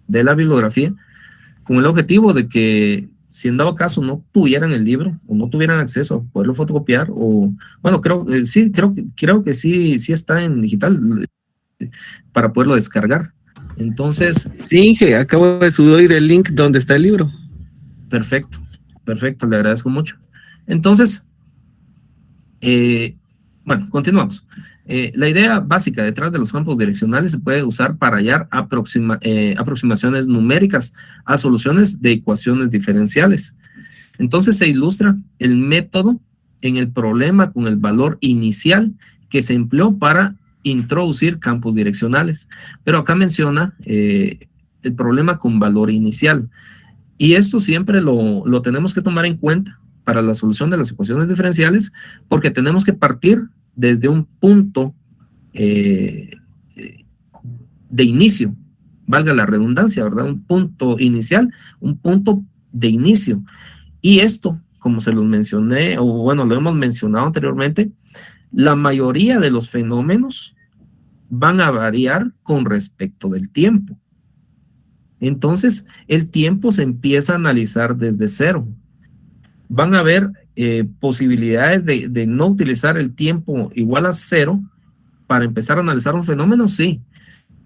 A: de la bibliografía, con el objetivo de que si en dado caso no tuvieran el libro o no tuvieran acceso a poderlo fotocopiar o, bueno, creo que sí está en digital para poderlo descargar. Entonces...
B: Sí, Inge, acabo de subir el link donde está el libro.
A: Perfecto, le agradezco mucho. Entonces, bueno, continuamos. La idea básica detrás de los campos direccionales se puede usar para hallar aproximaciones numéricas a soluciones de ecuaciones diferenciales. Entonces se ilustra el método en el problema con el valor inicial que se empleó para introducir campos direccionales. Pero acá menciona el problema con valor inicial. Y esto siempre lo tenemos que tomar en cuenta para la solución de las ecuaciones diferenciales, porque tenemos que partir desde un punto de inicio, valga la redundancia, ¿verdad? Un punto inicial, un punto de inicio. Y esto, como se los mencioné, o bueno, lo hemos mencionado anteriormente, la mayoría de los fenómenos van a variar con respecto del tiempo. Entonces, el tiempo se empieza a analizar desde cero. Van a haber posibilidades de no utilizar el tiempo igual a cero para empezar a analizar un fenómeno, sí.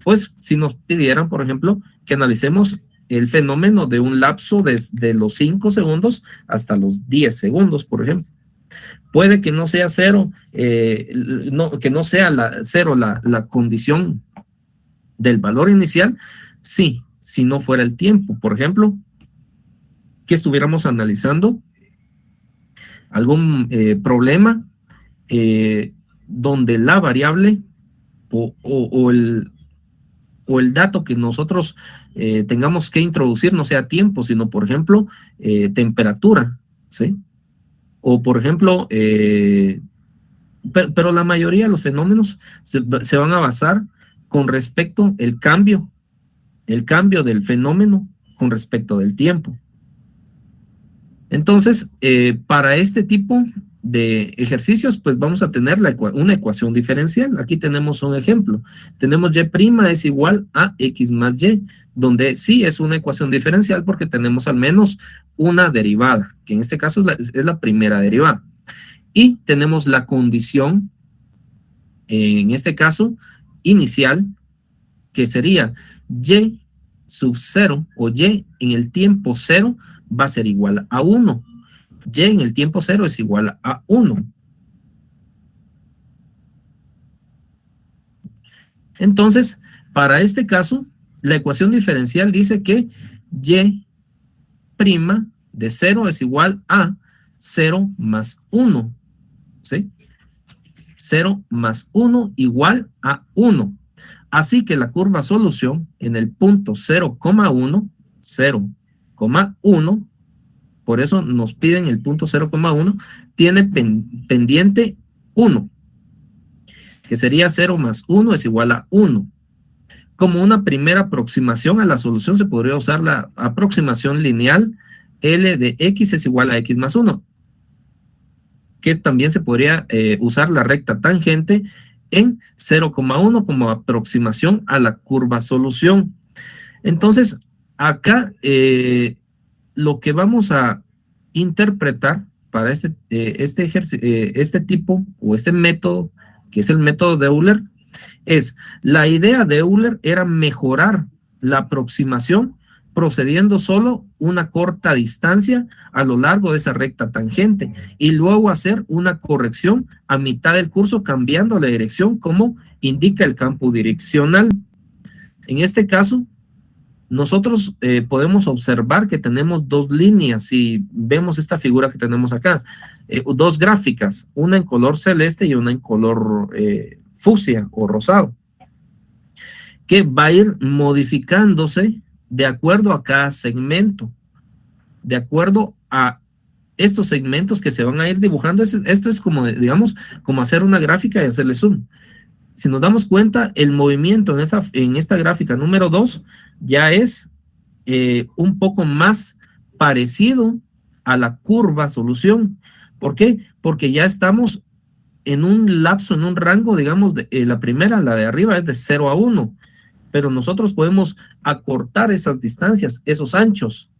A: Pues si nos pidieran, por ejemplo, que analicemos el fenómeno de un lapso desde los 5 segundos hasta los 10 segundos, por ejemplo. Puede que no sea cero, que no sea cero la condición del valor inicial, sí, si no fuera el tiempo. Por ejemplo, que estuviéramos analizando algún problema donde la variable o o el dato que nosotros tengamos que introducir no sea tiempo, sino, por ejemplo, temperatura, ¿sí? O, por ejemplo, pero la mayoría de los fenómenos se van a basar con respecto al cambio del fenómeno con respecto del tiempo. Entonces, para este tipo de ejercicios, pues vamos a tener una ecuación diferencial. Aquí tenemos un ejemplo. Tenemos y' es igual a x más y, donde sí es una ecuación diferencial porque tenemos al menos una derivada, que en este caso es la primera derivada. Y tenemos la condición, en este caso, inicial, que sería y sub 0 o y en el tiempo 0 va a ser igual a 1. Y en el tiempo 0 es igual a 1. Entonces, para este caso, la ecuación diferencial dice que y' de 0 es igual a 0 más 1. ¿Sí? 0 más 1 igual a 1. Así que la curva solución en el punto 0,1, por eso nos piden el punto 0,1, tiene pendiente 1, que sería 0 más 1 es igual a 1. Como una primera aproximación a la solución se podría usar la aproximación lineal L de x es igual a x más 1, que también se podría usar la recta tangente en 0,1 como aproximación a la curva solución. Entonces, acá lo que vamos a interpretar para este tipo o este método, que es el método de Euler, es la idea de Euler era mejorar la aproximación procediendo solo una corta distancia a lo largo de esa recta tangente y luego hacer una corrección a mitad del curso cambiando la dirección como indica el campo direccional. En este caso, nosotros podemos observar que tenemos dos líneas. Si vemos esta figura que tenemos acá, dos gráficas, una en color celeste y una en color fucsia o rosado, que va a ir modificándose de acuerdo a cada segmento, de acuerdo a estos segmentos que se van a ir dibujando. Esto es como, digamos, como hacer una gráfica y hacerle zoom. Si nos damos cuenta, el movimiento en esta gráfica número 2 ya es un poco más parecido a la curva solución. ¿Por qué? Porque ya estamos en un lapso, en un rango, digamos, la primera, la de arriba, es de 0 a 1. Pero nosotros podemos acortar esas distancias, esos anchos,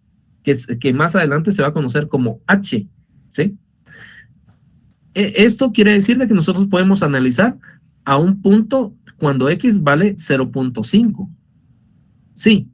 A: que más adelante se va a conocer como H, ¿sí? Esto quiere decir de que nosotros podemos analizar a un punto cuando X vale 0.5. Sí,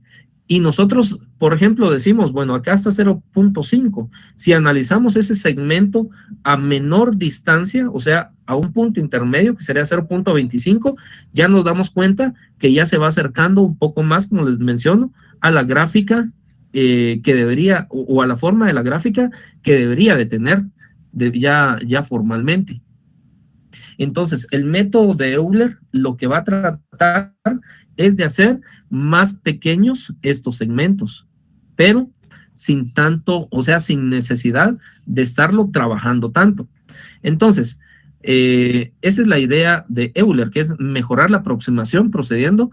A: y nosotros, por ejemplo, decimos, bueno, acá está 0.5. Si analizamos ese segmento a menor distancia, o sea, a un punto intermedio, que sería 0.25, ya nos damos cuenta que ya se va acercando un poco más, como les menciono, a la gráfica que debería, o a la forma de la gráfica que debería de tener ya formalmente. Entonces, el método de Euler lo que va a tratar es de hacer más pequeños estos segmentos, pero sin tanto, o sea, sin necesidad de estarlo trabajando tanto. Entonces, esa es la idea de Euler, que es mejorar la aproximación procediendo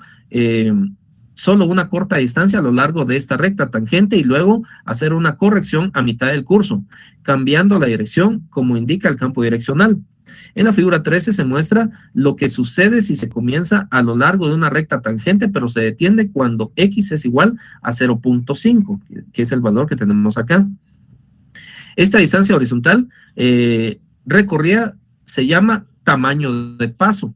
A: solo una corta distancia a lo largo de esta recta tangente y luego hacer una corrección a mitad del curso, cambiando la dirección como indica el campo direccional. En la figura 13 se muestra lo que sucede si se comienza a lo largo de una recta tangente, pero se detiene cuando X es igual a 0.5, que es el valor que tenemos acá. Esta distancia horizontal recorrida se llama tamaño de paso,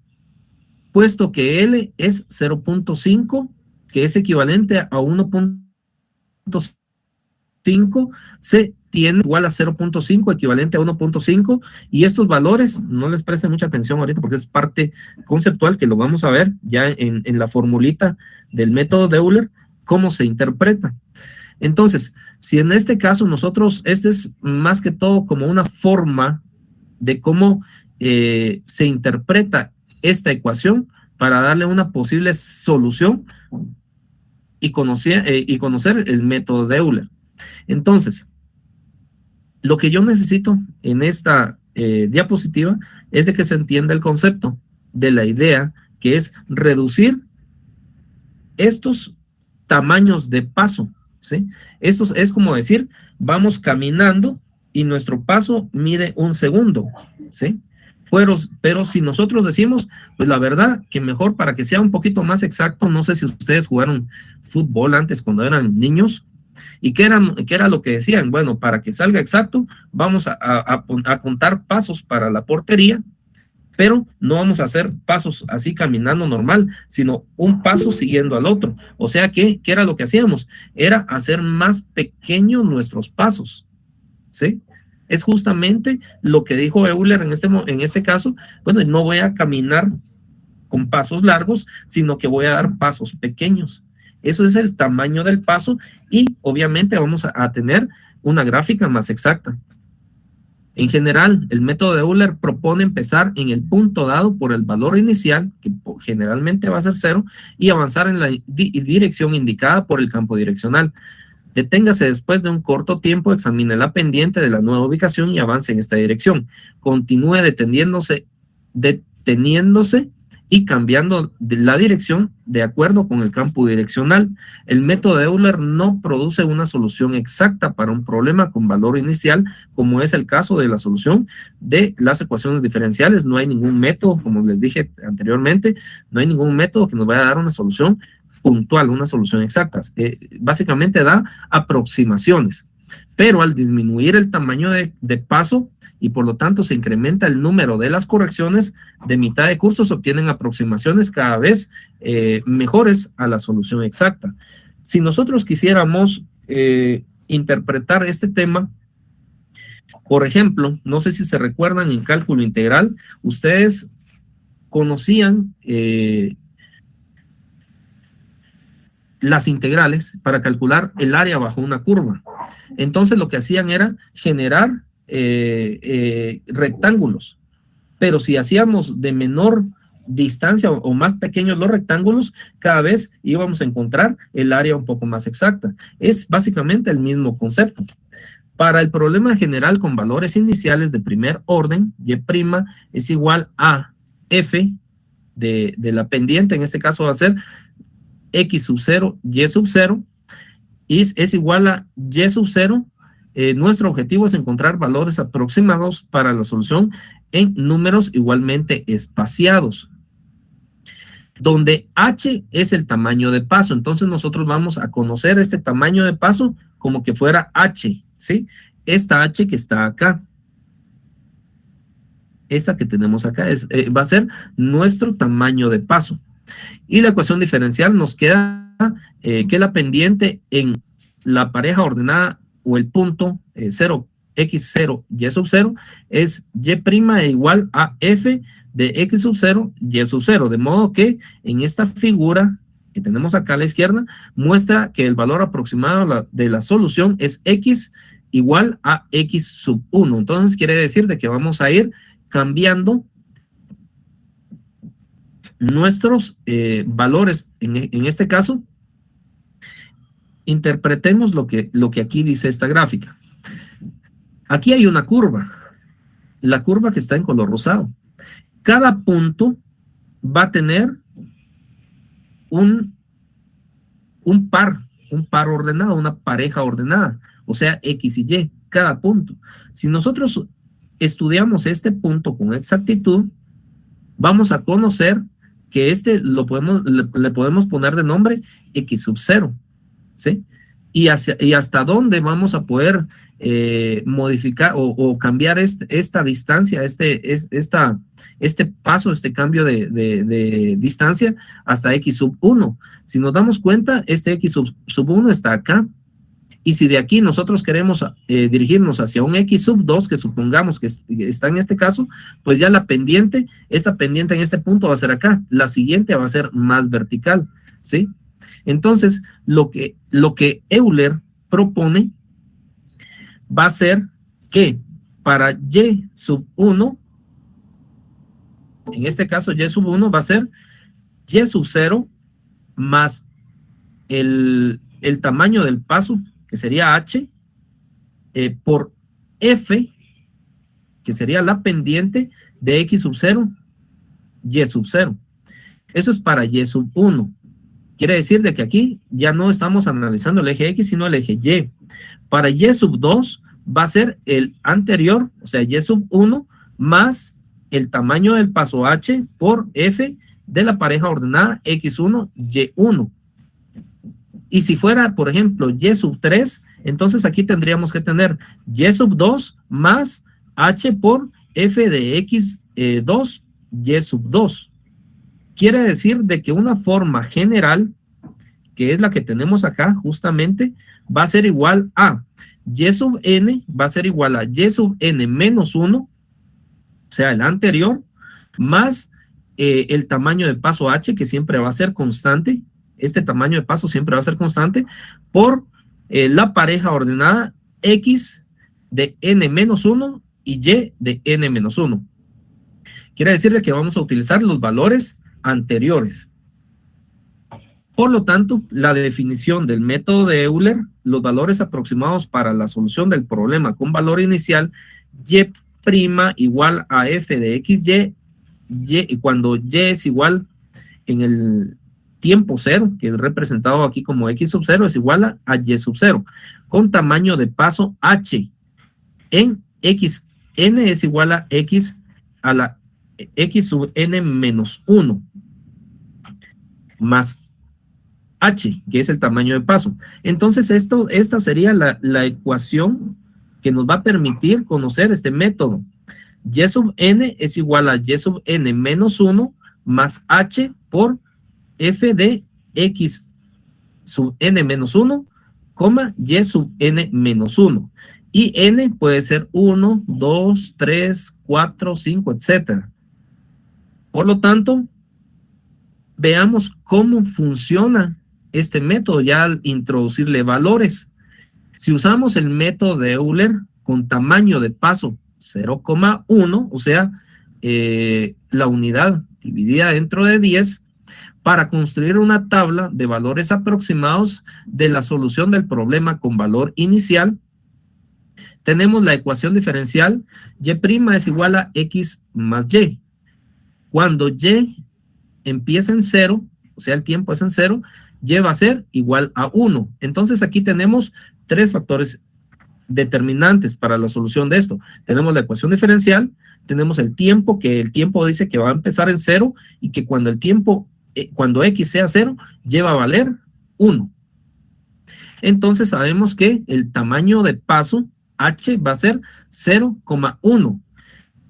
A: puesto que L es 0.5, que es equivalente a 1.5, se tiene igual a 0.5, equivalente a 1.5, y estos valores, no les presten mucha atención ahorita porque es parte conceptual que lo vamos a ver ya en la formulita del método de Euler, cómo se interpreta. Entonces, si en este caso nosotros, este es más que todo como una forma de cómo se interpreta esta ecuación, para darle una posible solución y conocer el método de Euler. Entonces, lo que yo necesito en esta diapositiva es de que se entienda el concepto de la idea, que es reducir estos tamaños de paso, ¿sí? Esto es como decir, vamos caminando y nuestro paso mide 1 segundo, ¿sí? Pero si nosotros decimos, pues la verdad que mejor para que sea un poquito más exacto, no sé si ustedes jugaron fútbol antes cuando eran niños, y qué era lo que decían, bueno, para que salga exacto, vamos a contar pasos para la portería, pero no vamos a hacer pasos así caminando normal, sino un paso siguiendo al otro. O sea que, ¿qué era lo que hacíamos? Era hacer más pequeños nuestros pasos, ¿sí? Es justamente lo que dijo Euler en este caso. Bueno, no voy a caminar con pasos largos, sino que voy a dar pasos pequeños. Eso es el tamaño del paso y obviamente vamos a tener una gráfica más exacta. En general, el método de Euler propone empezar en el punto dado por el valor inicial, que generalmente va a ser 0, y avanzar en la dirección indicada por el campo direccional. Deténgase después de un corto tiempo, examine la pendiente de la nueva ubicación y avance en esta dirección. Continúe deteniéndose y cambiando la dirección de acuerdo con el campo direccional. El método de Euler no produce una solución exacta para un problema con valor inicial, como es el caso de la solución de las ecuaciones diferenciales. No hay ningún método, como les dije anteriormente, no hay ningún método que nos vaya a dar una solución puntual, una solución exacta. Básicamente da aproximaciones, pero al disminuir el tamaño de paso y por lo tanto se incrementa el número de las correcciones, de mitad de curso se obtienen aproximaciones cada vez mejores a la solución exacta. Si nosotros quisiéramos interpretar este tema, por ejemplo, no sé si se recuerdan en cálculo integral, ustedes conocían las integrales para calcular el área bajo una curva. Entonces lo que hacían era generar rectángulos, pero si hacíamos de menor distancia o más pequeños los rectángulos, cada vez íbamos a encontrar el área un poco más exacta. Es básicamente el mismo concepto. Para el problema general con valores iniciales de primer orden, y' es igual a f de la pendiente, en este caso va a ser x sub 0, y sub 0, y es igual a y sub 0. Nuestro objetivo es encontrar valores aproximados para la solución en números igualmente espaciados, donde h es el tamaño de paso. Entonces nosotros vamos a conocer este tamaño de paso como que fuera h, ¿sí? Esta h que está acá, esta que tenemos acá, va a ser nuestro tamaño de paso. Y la ecuación diferencial nos queda que la pendiente en la pareja ordenada o el punto 0, x0, y sub 0 es y' igual a f de x sub 0, y sub 0. De modo que en esta figura que tenemos acá a la izquierda, muestra que el valor aproximado de la solución es x igual a x sub 1. Entonces quiere decir de que vamos a ir cambiando nuestros valores. En este caso, interpretemos lo que aquí dice esta gráfica. Aquí hay una curva, la curva que está en color rosado. Cada punto va a tener un par ordenado, una pareja ordenada, o sea, x y y, cada punto. Si nosotros estudiamos este punto con exactitud, vamos a conocer que le podemos poner de nombre x sub 0, ¿sí? Y hasta dónde vamos a poder modificar o cambiar esta distancia, este paso, este cambio de distancia hasta x sub 1. Si nos damos cuenta, este x sub 1 está acá. Y si de aquí nosotros queremos dirigirnos hacia un x sub 2, que supongamos que está en este caso, pues ya esta pendiente en este punto va a ser acá. La siguiente va a ser más vertical, ¿sí? Entonces, lo que Euler propone va a ser que para y sub 1, en este caso y sub 1 va a ser Y sub 0 más el tamaño del paso, que sería H, por F, que sería la pendiente de X sub 0, Y sub 0. Eso es para Y sub 1. Quiere decir de que aquí ya no estamos analizando el eje X, sino el eje Y. Para Y sub 2 va a ser el anterior, o sea, Y sub 1 más el tamaño del paso H por F de la pareja ordenada X1, Y1. Y si fuera, por ejemplo, Y sub 3, entonces aquí tendríamos que tener Y sub 2 más H por F de X2, Y sub 2. Quiere decir de que una forma general, que es la que tenemos acá justamente, va a ser igual a Y sub n, va a ser igual a Y sub n menos 1, o sea, el anterior, más el tamaño de paso H, que siempre va a ser constante. Este tamaño de paso siempre va a ser constante, por la pareja ordenada X de n menos 1 y Y de n menos 1. Quiere decir que vamos a utilizar los valores anteriores. Por lo tanto, la definición del método de Euler, los valores aproximados para la solución del problema con valor inicial, Y' igual a F de XY, y cuando Y es igual en el tiempo 0, que es representado aquí como X sub 0, es igual a Y sub 0, con tamaño de paso H en Xn es igual a X a la X sub n menos 1 más H, que es el tamaño de paso. Entonces esta sería la ecuación que nos va a permitir conocer este método. Y sub n es igual a Y sub n menos 1 más H por F de X sub n menos 1, Y sub n menos 1. Y n puede ser 1, 2, 3, 4, 5, etc. Por lo tanto, veamos cómo funciona este método ya al introducirle valores. Si usamos el método de Euler con tamaño de paso 0,1, o sea, la unidad dividida dentro de 10, para construir una tabla de valores aproximados de la solución del problema con valor inicial, tenemos la ecuación diferencial Y' es igual a X más Y. Cuando Y empieza en 0, o sea, el tiempo es en 0, Y va a ser igual a 1. Entonces aquí tenemos tres factores determinantes para la solución de esto. Tenemos la ecuación diferencial, tenemos el tiempo, que el tiempo dice que va a empezar en 0 y que cuando el tiempo, cuando X sea 0, Y va a valer 1. Entonces sabemos que el tamaño de paso H va a ser 0,1.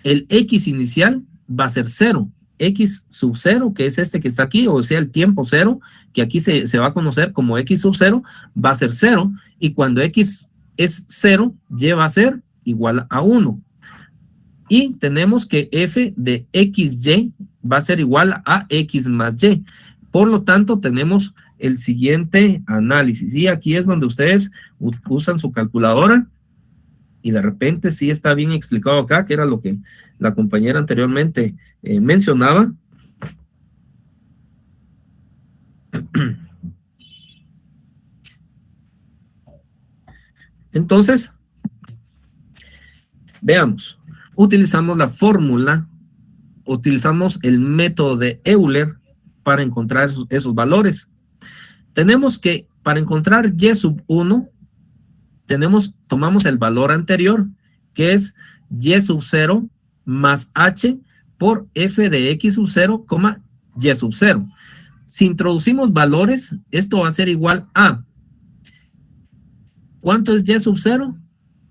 A: El X inicial va a ser 0. X sub 0, que es este que está aquí, o sea, el tiempo 0, que aquí se va a conocer como X sub 0, va a ser 0. Y cuando X es 0, Y va a ser igual a 1. Y tenemos que F de XY va a ser igual a X más Y. Por lo tanto, tenemos el siguiente análisis. Y aquí es donde ustedes usan su calculadora. Y de repente sí está bien explicado acá, que era lo que la compañera anteriormente mencionaba. Entonces, veamos. Utilizamos la fórmula, utilizamos el método de Euler para encontrar esos valores. Tenemos que, para encontrar Y sub 1, tomamos el valor anterior, que es Y sub 0 más H por F de X sub 0, Y sub 0. Si introducimos valores, esto va a ser igual a, ¿cuánto es Y sub 0?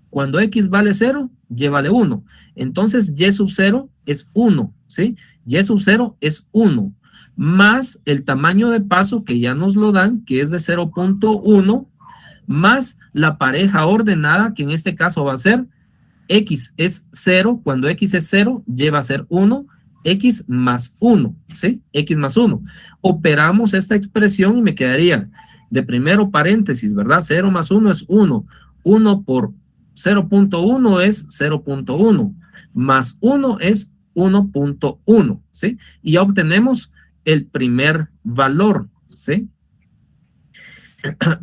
A: Cuando X vale 0, Y vale 1. Entonces Y sub 0 es 1, ¿sí? Y sub 0 es 1, más el tamaño de paso que ya nos lo dan, que es de 0.1, más la pareja ordenada, que en este caso va a ser X es 0, cuando X es 0, Y va a ser 1, X más 1, ¿sí? X más 1. Operamos esta expresión y me quedaría de primero paréntesis, ¿verdad? 0 más 1 es 1. 1 por 0.1 es 0.1, más 1 es 1.1, ¿sí? Y ya obtenemos el primer valor, ¿sí?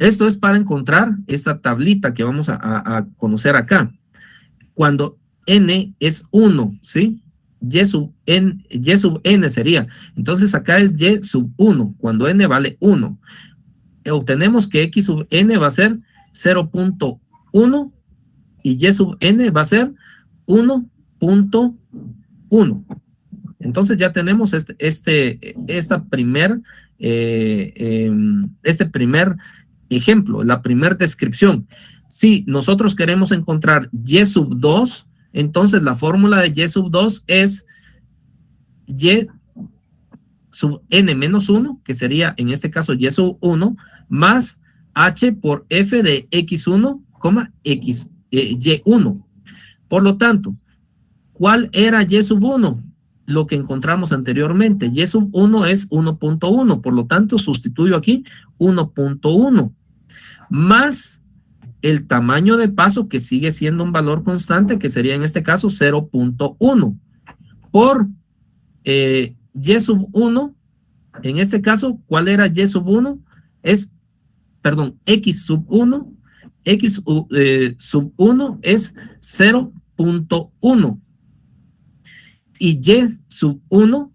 A: Esto es para encontrar esta tablita que vamos a conocer acá. Cuando n es 1, ¿sí? Y sub n sería. Entonces acá es y sub 1, cuando n vale 1. Obtenemos que x sub n va a ser 0.1 y y sub n va a ser 1.1. Entonces ya tenemos este primer ejemplo, la primera descripción. Si nosotros queremos encontrar y sub 2, entonces la fórmula de y sub 2 es y sub n menos 1, que sería en este caso y sub 1, más h por f de x1, y1. Por lo tanto, ¿cuál era y sub 1? Lo que encontramos anteriormente. Y sub 1 es 1.1, por lo tanto sustituyo aquí 1.1 más el tamaño de paso, que sigue siendo un valor constante, que sería en este caso 0.1 por y sub 1. En este caso, ¿cuál era y sub 1? X sub 1. X sub 1 es 0.1. Y y sub 1,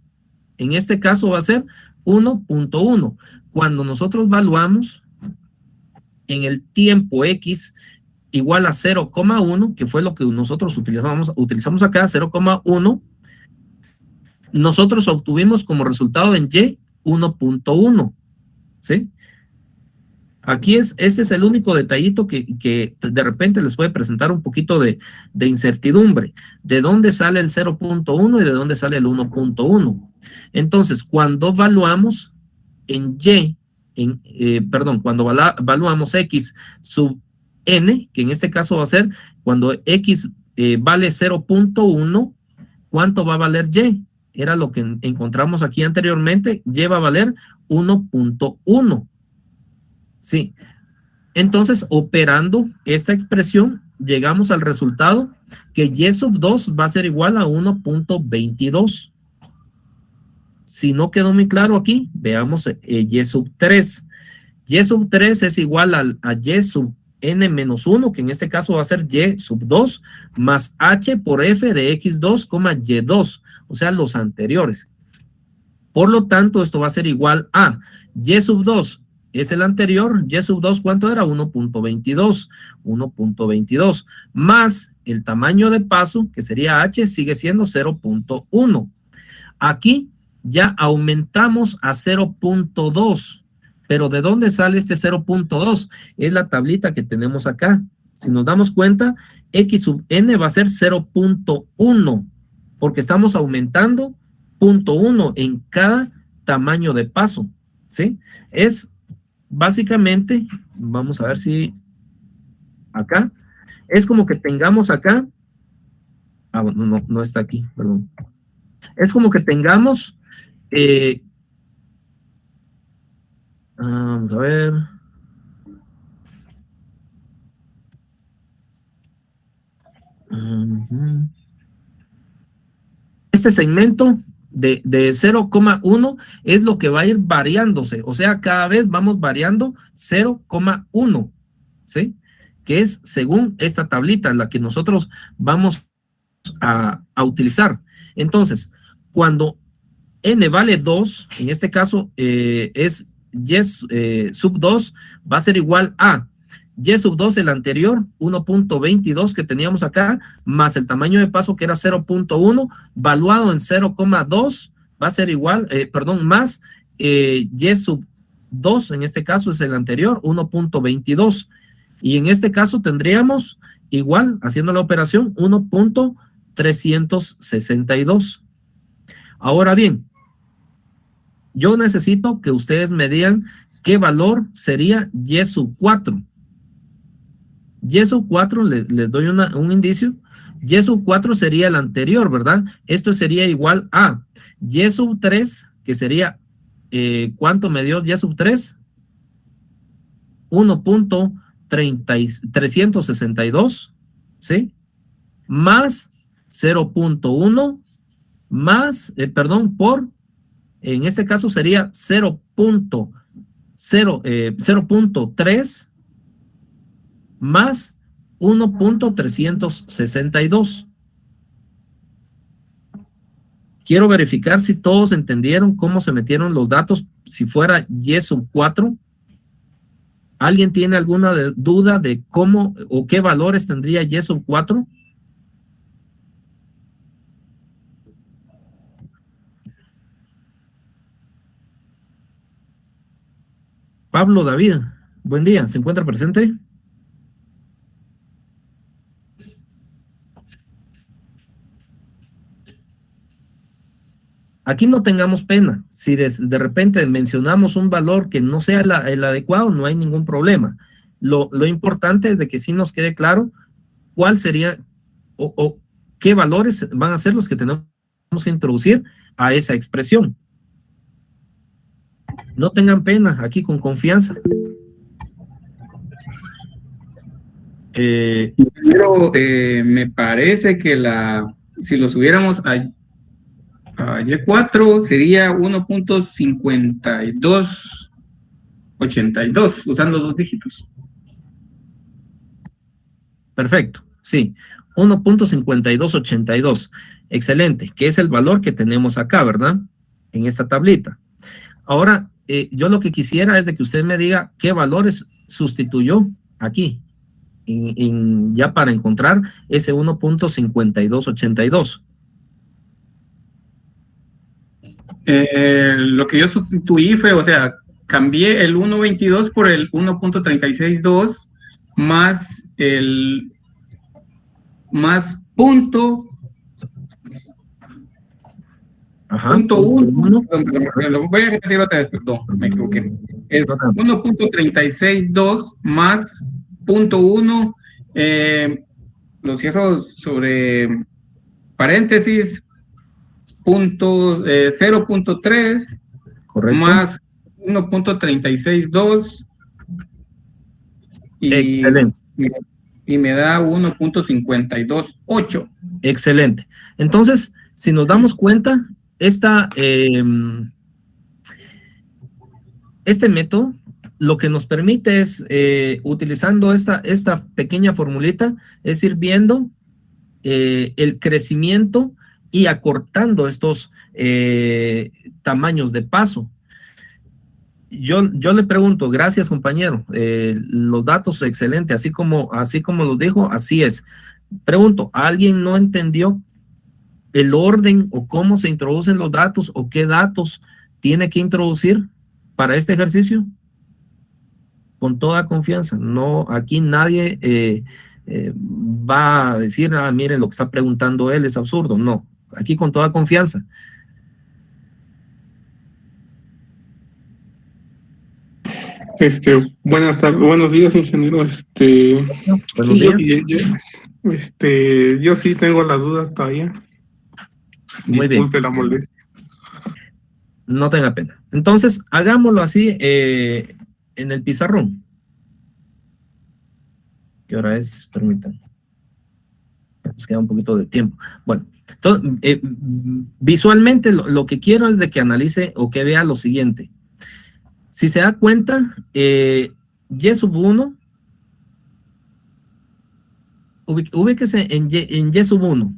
A: en este caso va a ser 1.1. Cuando nosotros valuamos en el tiempo x igual a 0,1, que fue lo que nosotros utilizamos acá, 0,1, nosotros obtuvimos como resultado en y 1.1, ¿sí? Aquí este es el único detallito que de repente les puede presentar un poquito de incertidumbre. ¿De dónde sale el 0.1 y de dónde sale el 1.1? Entonces, cuando evaluamos cuando evaluamos x sub n, que en este caso va a ser cuando x vale 0.1, ¿cuánto va a valer y? Era lo que encontramos aquí anteriormente, y va a valer 1.1. Sí, entonces operando esta expresión llegamos al resultado que y sub 2 va a ser igual a 1.22. Si no quedó muy claro aquí, veamos y sub 3. Y sub 3 es igual a y sub n menos 1, que en este caso va a ser y sub 2, más h por f de x2, y2, o sea, los anteriores. Por lo tanto, esto va a ser igual a y sub 2 es el anterior, y sub 2, ¿cuánto era? 1.22. 1.22 más el tamaño de paso, que sería h, sigue siendo 0.1. Aquí ya aumentamos a 0.2. Pero ¿de dónde sale este 0.2? Es la tablita que tenemos acá. Si nos damos cuenta, x sub n va a ser 0.1, porque estamos aumentando 0.1 en cada tamaño de paso, ¿sí? Es básicamente, vamos a ver si acá, es como que tengamos acá, no está aquí, perdón. Es como que tengamos, vamos a ver. Este segmento de 0,1 es lo que va a ir variándose, o sea, cada vez vamos variando 0,1, ¿sí? Que es según esta tablita, la que nosotros vamos a utilizar. Entonces, cuando n vale 2, en este caso es y sub 2, va a ser igual a y sub 2, el anterior, 1.22 que teníamos acá, más el tamaño de paso que era 0.1, valuado en 0,2, va a ser igual, más y sub 2, en este caso es el anterior, 1.22. Y en este caso tendríamos igual, haciendo la operación, 1.362. Ahora bien, yo necesito que ustedes me digan qué valor sería y sub 4. Y sub 4, les doy un indicio. Y sub 4 sería el anterior, ¿verdad? Esto sería igual a y sub 3, que sería, ¿cuánto me dio y sub 3? 1.362, ¿sí? Más 0.1 más, por En este caso sería 0.3 más 1.362. Quiero verificar si todos entendieron cómo se metieron los datos si fuera y sub 4. ¿Alguien tiene alguna duda de cómo o qué valores tendría y sub 4? Pablo David, buen día, ¿se encuentra presente? Aquí no tengamos pena. Si de repente mencionamos un valor que no sea el adecuado, no hay ningún problema. Lo importante es de que sí nos quede claro cuál sería o qué valores van a ser los que tenemos que introducir a esa expresión. No tengan pena, aquí con confianza.
G: Primero, me parece que si lo subiéramos a Y4 sería 1.5282, usando 2 dígitos.
A: Perfecto, sí, 1.5282. Excelente, que es el valor que tenemos acá, ¿verdad? En esta tablita. Ahora, yo lo que quisiera es de que usted me diga qué valores sustituyó aquí, ya para encontrar ese 1.5282.
G: Lo que yo sustituí fue, o sea, cambié el 1.22 por el 1.362 más el punto.
A: Ajá,
G: punto 1, lo voy a repetir otra vez, perdón, me equivoqué. Es 1.362 más punto 1, lo cierro sobre paréntesis, 0.3 más 1.362
A: excelente.
G: Y me da 1.528.
A: Excelente. Entonces, si nos damos cuenta, este método lo que nos permite es, utilizando esta pequeña formulita, es ir viendo el crecimiento y acortando estos tamaños de paso. Yo le pregunto, gracias compañero, los datos excelente, así como los dijo, así es. Pregunto, ¿alguien no entendió el orden o cómo se introducen los datos o qué datos tiene que introducir para este ejercicio? Con toda confianza, no, aquí nadie va a decir, mire, lo que está preguntando él es absurdo, no, aquí con toda confianza.
H: Buenas tardes, buenos días, ingeniero.
A: Buenos
H: días. Yo sí tengo la duda todavía.
A: Muy
H: Disculpe
A: bien.
H: la molestia.
A: No tenga pena. Entonces, hagámoslo así en el pizarrón. ¿Qué hora es? Permítanme. Nos queda un poquito de tiempo. Bueno, entonces, visualmente lo que quiero es de que analice o que vea lo siguiente. Si se da cuenta, y sub 1, ubíquese en y sub 1.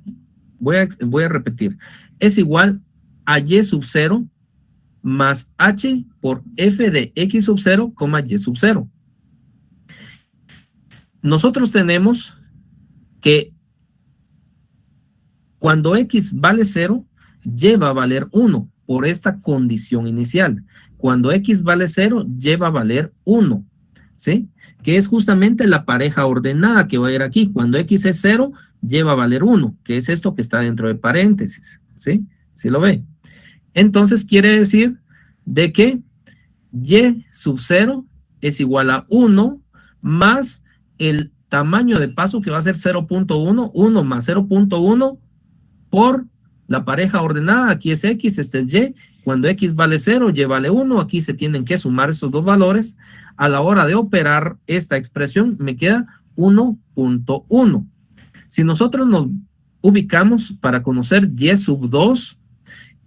A: Voy a repetir. Es igual a y sub 0 más h por f de x sub 0, y sub 0. Nosotros tenemos que cuando x vale 0, y va a valer 1 por esta condición inicial. Cuando x vale 0, y va a valer 1, ¿sí? Que es justamente la pareja ordenada que va a ir aquí. Cuando x es 0, y va a valer 1, que es esto que está dentro de paréntesis, ¿sí? ¿Sí lo ve? Entonces quiere decir de que y sub 0 es igual a 1 más el tamaño de paso que va a ser 0.1, 1 más 0.1 por la pareja ordenada, aquí es x, este es y. Cuando x vale 0, y vale 1, aquí se tienen que sumar estos dos valores. A la hora de operar esta expresión, me queda 1.1. Si nosotros nos ubicamos para conocer y sub 2,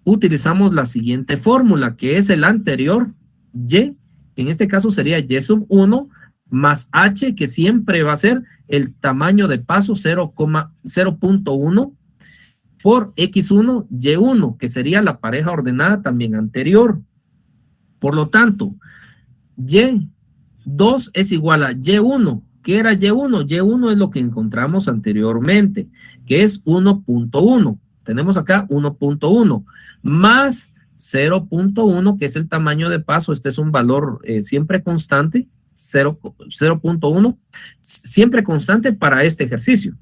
A: utilizamos la siguiente fórmula, que es el anterior Y, en este caso sería Y sub 1 más H, que siempre va a ser el tamaño de paso 0.1 por X1, Y1, que sería la pareja ordenada también anterior. Por lo tanto, Y2 es igual a Y1. ¿Qué era Y1? Y1 es lo que encontramos anteriormente, que es 1.1. Tenemos acá 1.1 más 0.1, que es el tamaño de paso. Este es un valor siempre constante, 0.1, siempre constante para este ejercicio.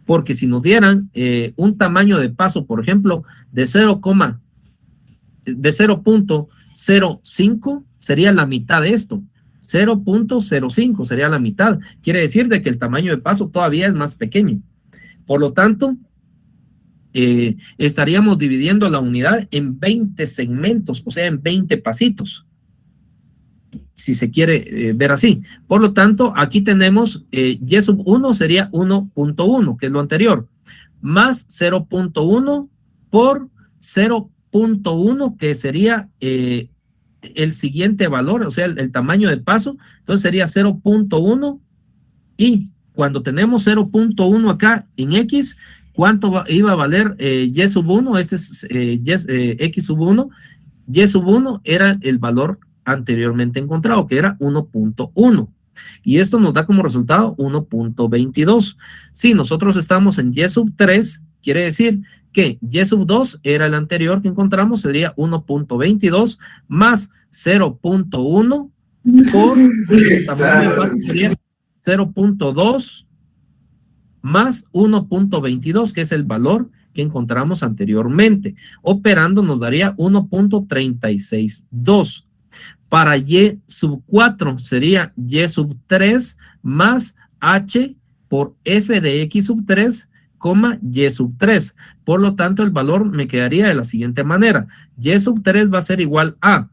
A: Porque si nos dieran un tamaño de paso, por ejemplo, de 0.05, sería la mitad de esto. 0.05 sería la mitad. Quiere decir de que el tamaño de paso todavía es más pequeño. Por lo tanto, estaríamos dividiendo la unidad en 20 segmentos, o sea, en 20 pasitos, si se quiere ver así. Por lo tanto, aquí tenemos Y sub 1 sería 1.1, que es lo anterior, más 0.1 por 0.1, que sería el siguiente valor, o sea, el tamaño de paso. Entonces sería 0.1, y cuando tenemos 0.1 acá en X, ¿cuánto iba a valer Y sub 1? Este es X sub 1. Y sub 1 era el valor anteriormente encontrado, que era 1.1. Y esto nos da como resultado 1.22. Si nosotros estamos en Y sub 3, quiere decir que Y sub 2 era el anterior que encontramos, sería 1.22 más 0.1 por el tamaño de paso sería 0.2 más 1.22, que es el valor que encontramos anteriormente. Operando nos daría 1.362. Para Y sub 4 sería Y sub 3 más H por F de X sub 3, Y sub 3. Por lo tanto, el valor me quedaría de la siguiente manera. Y sub 3 va a ser igual a,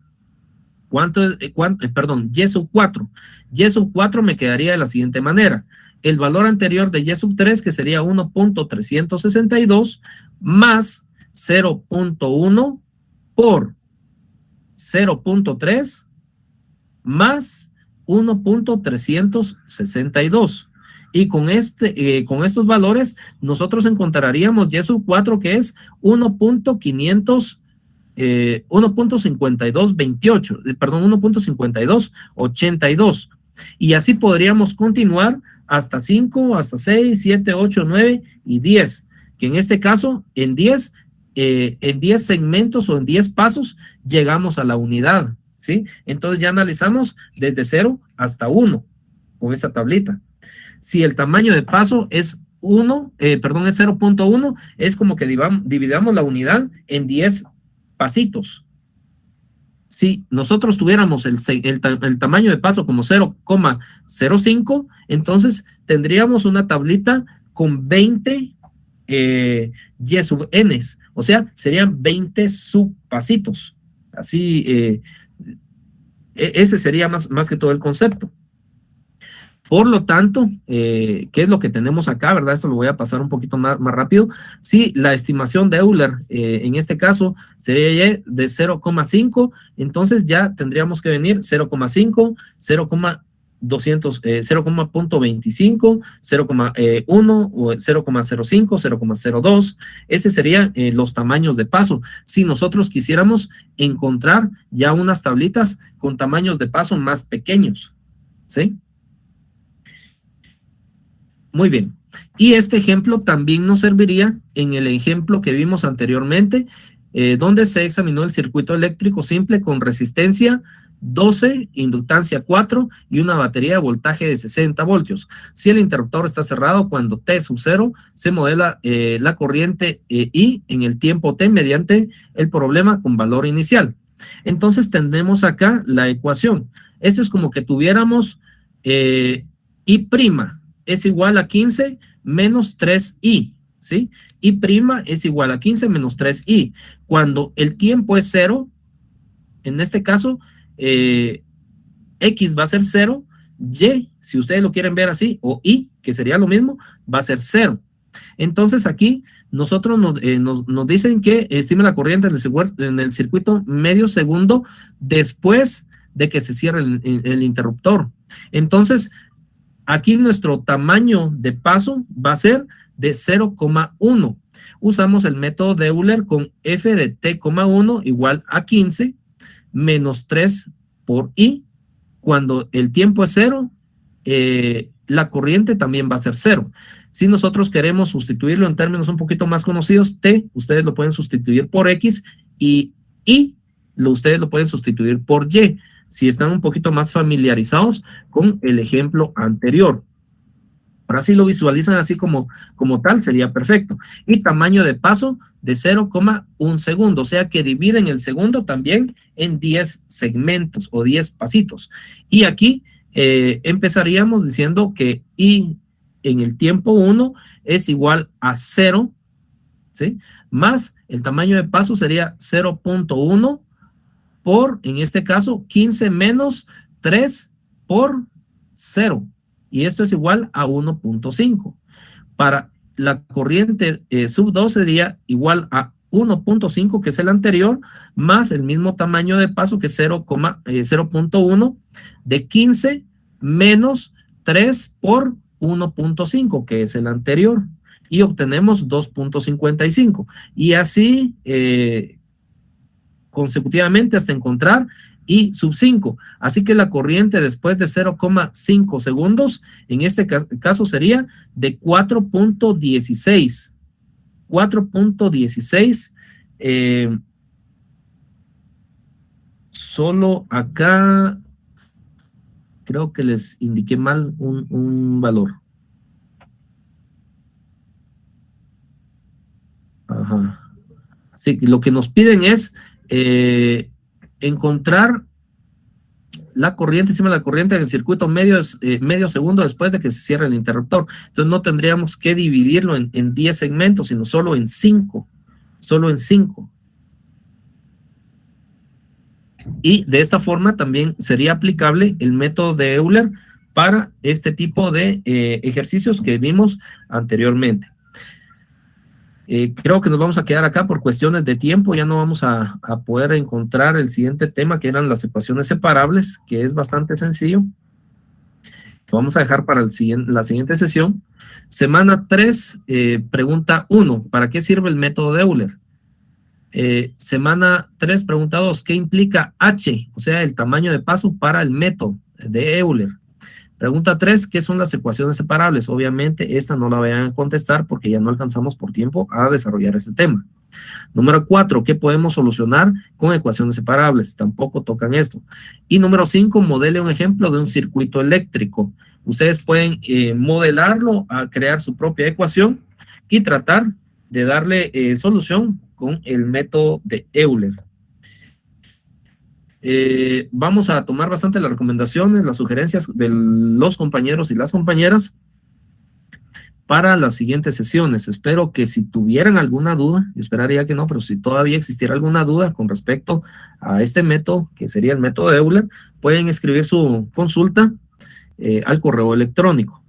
A: Y sub 4. Y sub 4 me quedaría de la siguiente manera. El valor anterior de Y sub 3, que sería 1.362, más 0.1 por 0.3 más 1.362. Y con estos valores nosotros encontraríamos Y sub 4, que es 1.5282. Y así podríamos continuar hasta 5, hasta 6, 7, 8, 9 y 10. Que en este caso, en 10 segmentos o en 10 pasos, llegamos a la unidad, ¿sí? Entonces ya analizamos desde 0 hasta 1 con esta tablita. Si el tamaño de paso es 0.1, es como que dividamos la unidad en 10 pasitos. Si nosotros tuviéramos el tamaño de paso como 0.05, entonces tendríamos una tablita con 20 Y sub n, o sea, serían 20 subpasitos. Así, ese sería más que todo el concepto. Por lo tanto, ¿qué es lo que tenemos acá, verdad? Esto lo voy a pasar un poquito más rápido. Si la estimación de Euler, en este caso, sería Y de 0.5, entonces ya tendríamos que venir 0.5, 0.25, 0.1 o 0.05, 0.02. Ese serían los tamaños de paso. Si nosotros quisiéramos encontrar ya unas tablitas con tamaños de paso más pequeños, ¿sí? Muy bien. Y este ejemplo también nos serviría en el ejemplo que vimos anteriormente, donde se examinó el circuito eléctrico simple con resistencia 12, inductancia 4 y una batería de voltaje de 60 voltios. Si el interruptor está cerrado, cuando T sub 0, se modela la corriente I en el tiempo T mediante el problema con valor inicial. Entonces tenemos acá la ecuación. Esto es como que tuviéramos I' es igual a 15 menos 3i, ¿sí? I' es igual a 15 menos 3i. Cuando el tiempo es 0, en este caso, X va a ser 0, Y, si ustedes lo quieren ver así, o I, que sería lo mismo, va a ser 0. Entonces aquí nosotros nos dicen que estime la corriente en el circuito medio segundo después de que se cierre el interruptor. Entonces, aquí nuestro tamaño de paso va a ser de 0,1. Usamos el método de Euler con f de t,1 igual a 15 menos 3 por i. Cuando el tiempo es 0, la corriente también va a ser 0. Si nosotros queremos sustituirlo en términos un poquito más conocidos, t, ustedes lo pueden sustituir por x y i, ustedes lo pueden sustituir por y, si están un poquito más familiarizados con el ejemplo anterior. Ahora si lo visualizan así como tal, sería perfecto. Y tamaño de paso de 0,1 segundo, o sea que dividen el segundo también en 10 segmentos o 10 pasitos. Y aquí empezaríamos diciendo que I en el tiempo 1 es igual a 0, ¿sí? Más el tamaño de paso sería 0.1 por, en este caso, 15 menos 3 por 0. Y esto es igual a 1.5. Para la corriente sub 2 sería igual a 1.5, que es el anterior, más el mismo tamaño de paso, que es 0.1 de 15 menos 3 por 1.5, que es el anterior, y obtenemos 2.55. Y así consecutivamente hasta encontrar I sub 5. Así que la corriente después de 0,5 segundos, en este caso sería de 4.16. 4.16. Solo acá creo que les indiqué mal un valor. Ajá. Sí, lo que nos piden es encontrar la corriente, encima de la corriente en el circuito medio segundo después de que se cierre el interruptor. Entonces no tendríamos que dividirlo en 10 segmentos, sino solo en 5. Solo en 5. Y de esta forma también sería aplicable el método de Euler para este tipo de ejercicios que vimos anteriormente. Creo que nos vamos a quedar acá por cuestiones de tiempo, ya no vamos a poder encontrar el siguiente tema, que eran las ecuaciones separables, que es bastante sencillo. Lo vamos a dejar para la siguiente sesión. Semana 3, pregunta 1, ¿para qué sirve el método de Euler? Semana 3, pregunta 2, ¿qué implica H? O sea, el tamaño de paso para el método de Euler. Pregunta 3, ¿qué son las ecuaciones separables? Obviamente esta no la vayan a contestar porque ya no alcanzamos por tiempo a desarrollar este tema. Número 4, ¿qué podemos solucionar con ecuaciones separables? Tampoco tocan esto. Y número 5, modele un ejemplo de un circuito eléctrico. Ustedes pueden modelarlo, a crear su propia ecuación y tratar de darle solución con el método de Euler. Vamos a tomar bastante las recomendaciones, las sugerencias de los compañeros y las compañeras para las siguientes sesiones. Espero que si tuvieran alguna duda, yo esperaría que no, pero si todavía existiera alguna duda con respecto a este método, que sería el método de Euler, pueden escribir su consulta al correo electrónico.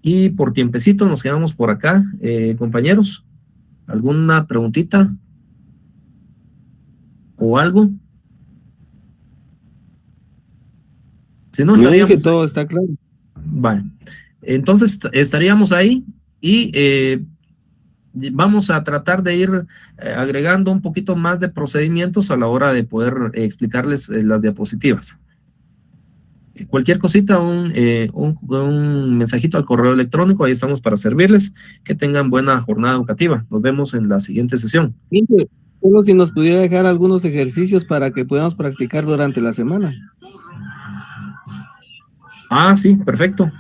A: Y por tiempecito nos quedamos por acá, compañeros. ¿Alguna preguntita? ¿O algo? Si no, estaríamos...
B: que todo está claro.
A: Vale. Entonces estaríamos ahí y vamos a tratar de ir agregando un poquito más de procedimientos a la hora de poder explicarles las diapositivas. Cualquier cosita, un mensajito al correo electrónico, ahí estamos para servirles. Que tengan buena jornada educativa. Nos vemos en la siguiente sesión.
B: Solo si nos pudiera dejar algunos ejercicios para que podamos practicar durante la semana.
A: Ah, sí, perfecto.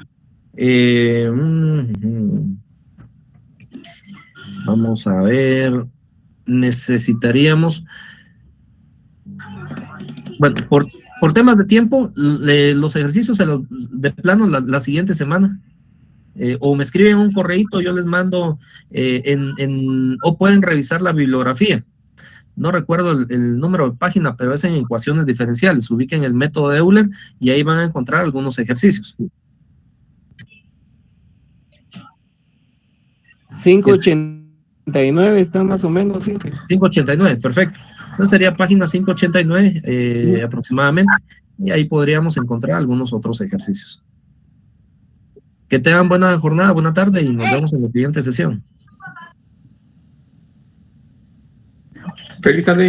A: Vamos a ver. Necesitaríamos... Bueno, por temas de tiempo, los ejercicios de plano la siguiente semana. O me escriben un correíto, yo les mando o pueden revisar la bibliografía. No recuerdo el número de página, pero es en ecuaciones diferenciales. Ubiquen el método de Euler y ahí van a encontrar algunos ejercicios.
B: 589 está más o menos, sí.
A: 589, perfecto. Entonces sería página 589 aproximadamente, y ahí podríamos encontrar algunos otros ejercicios. Que tengan buena jornada, buena tarde, y nos vemos en la siguiente sesión.
G: Feliz tarde.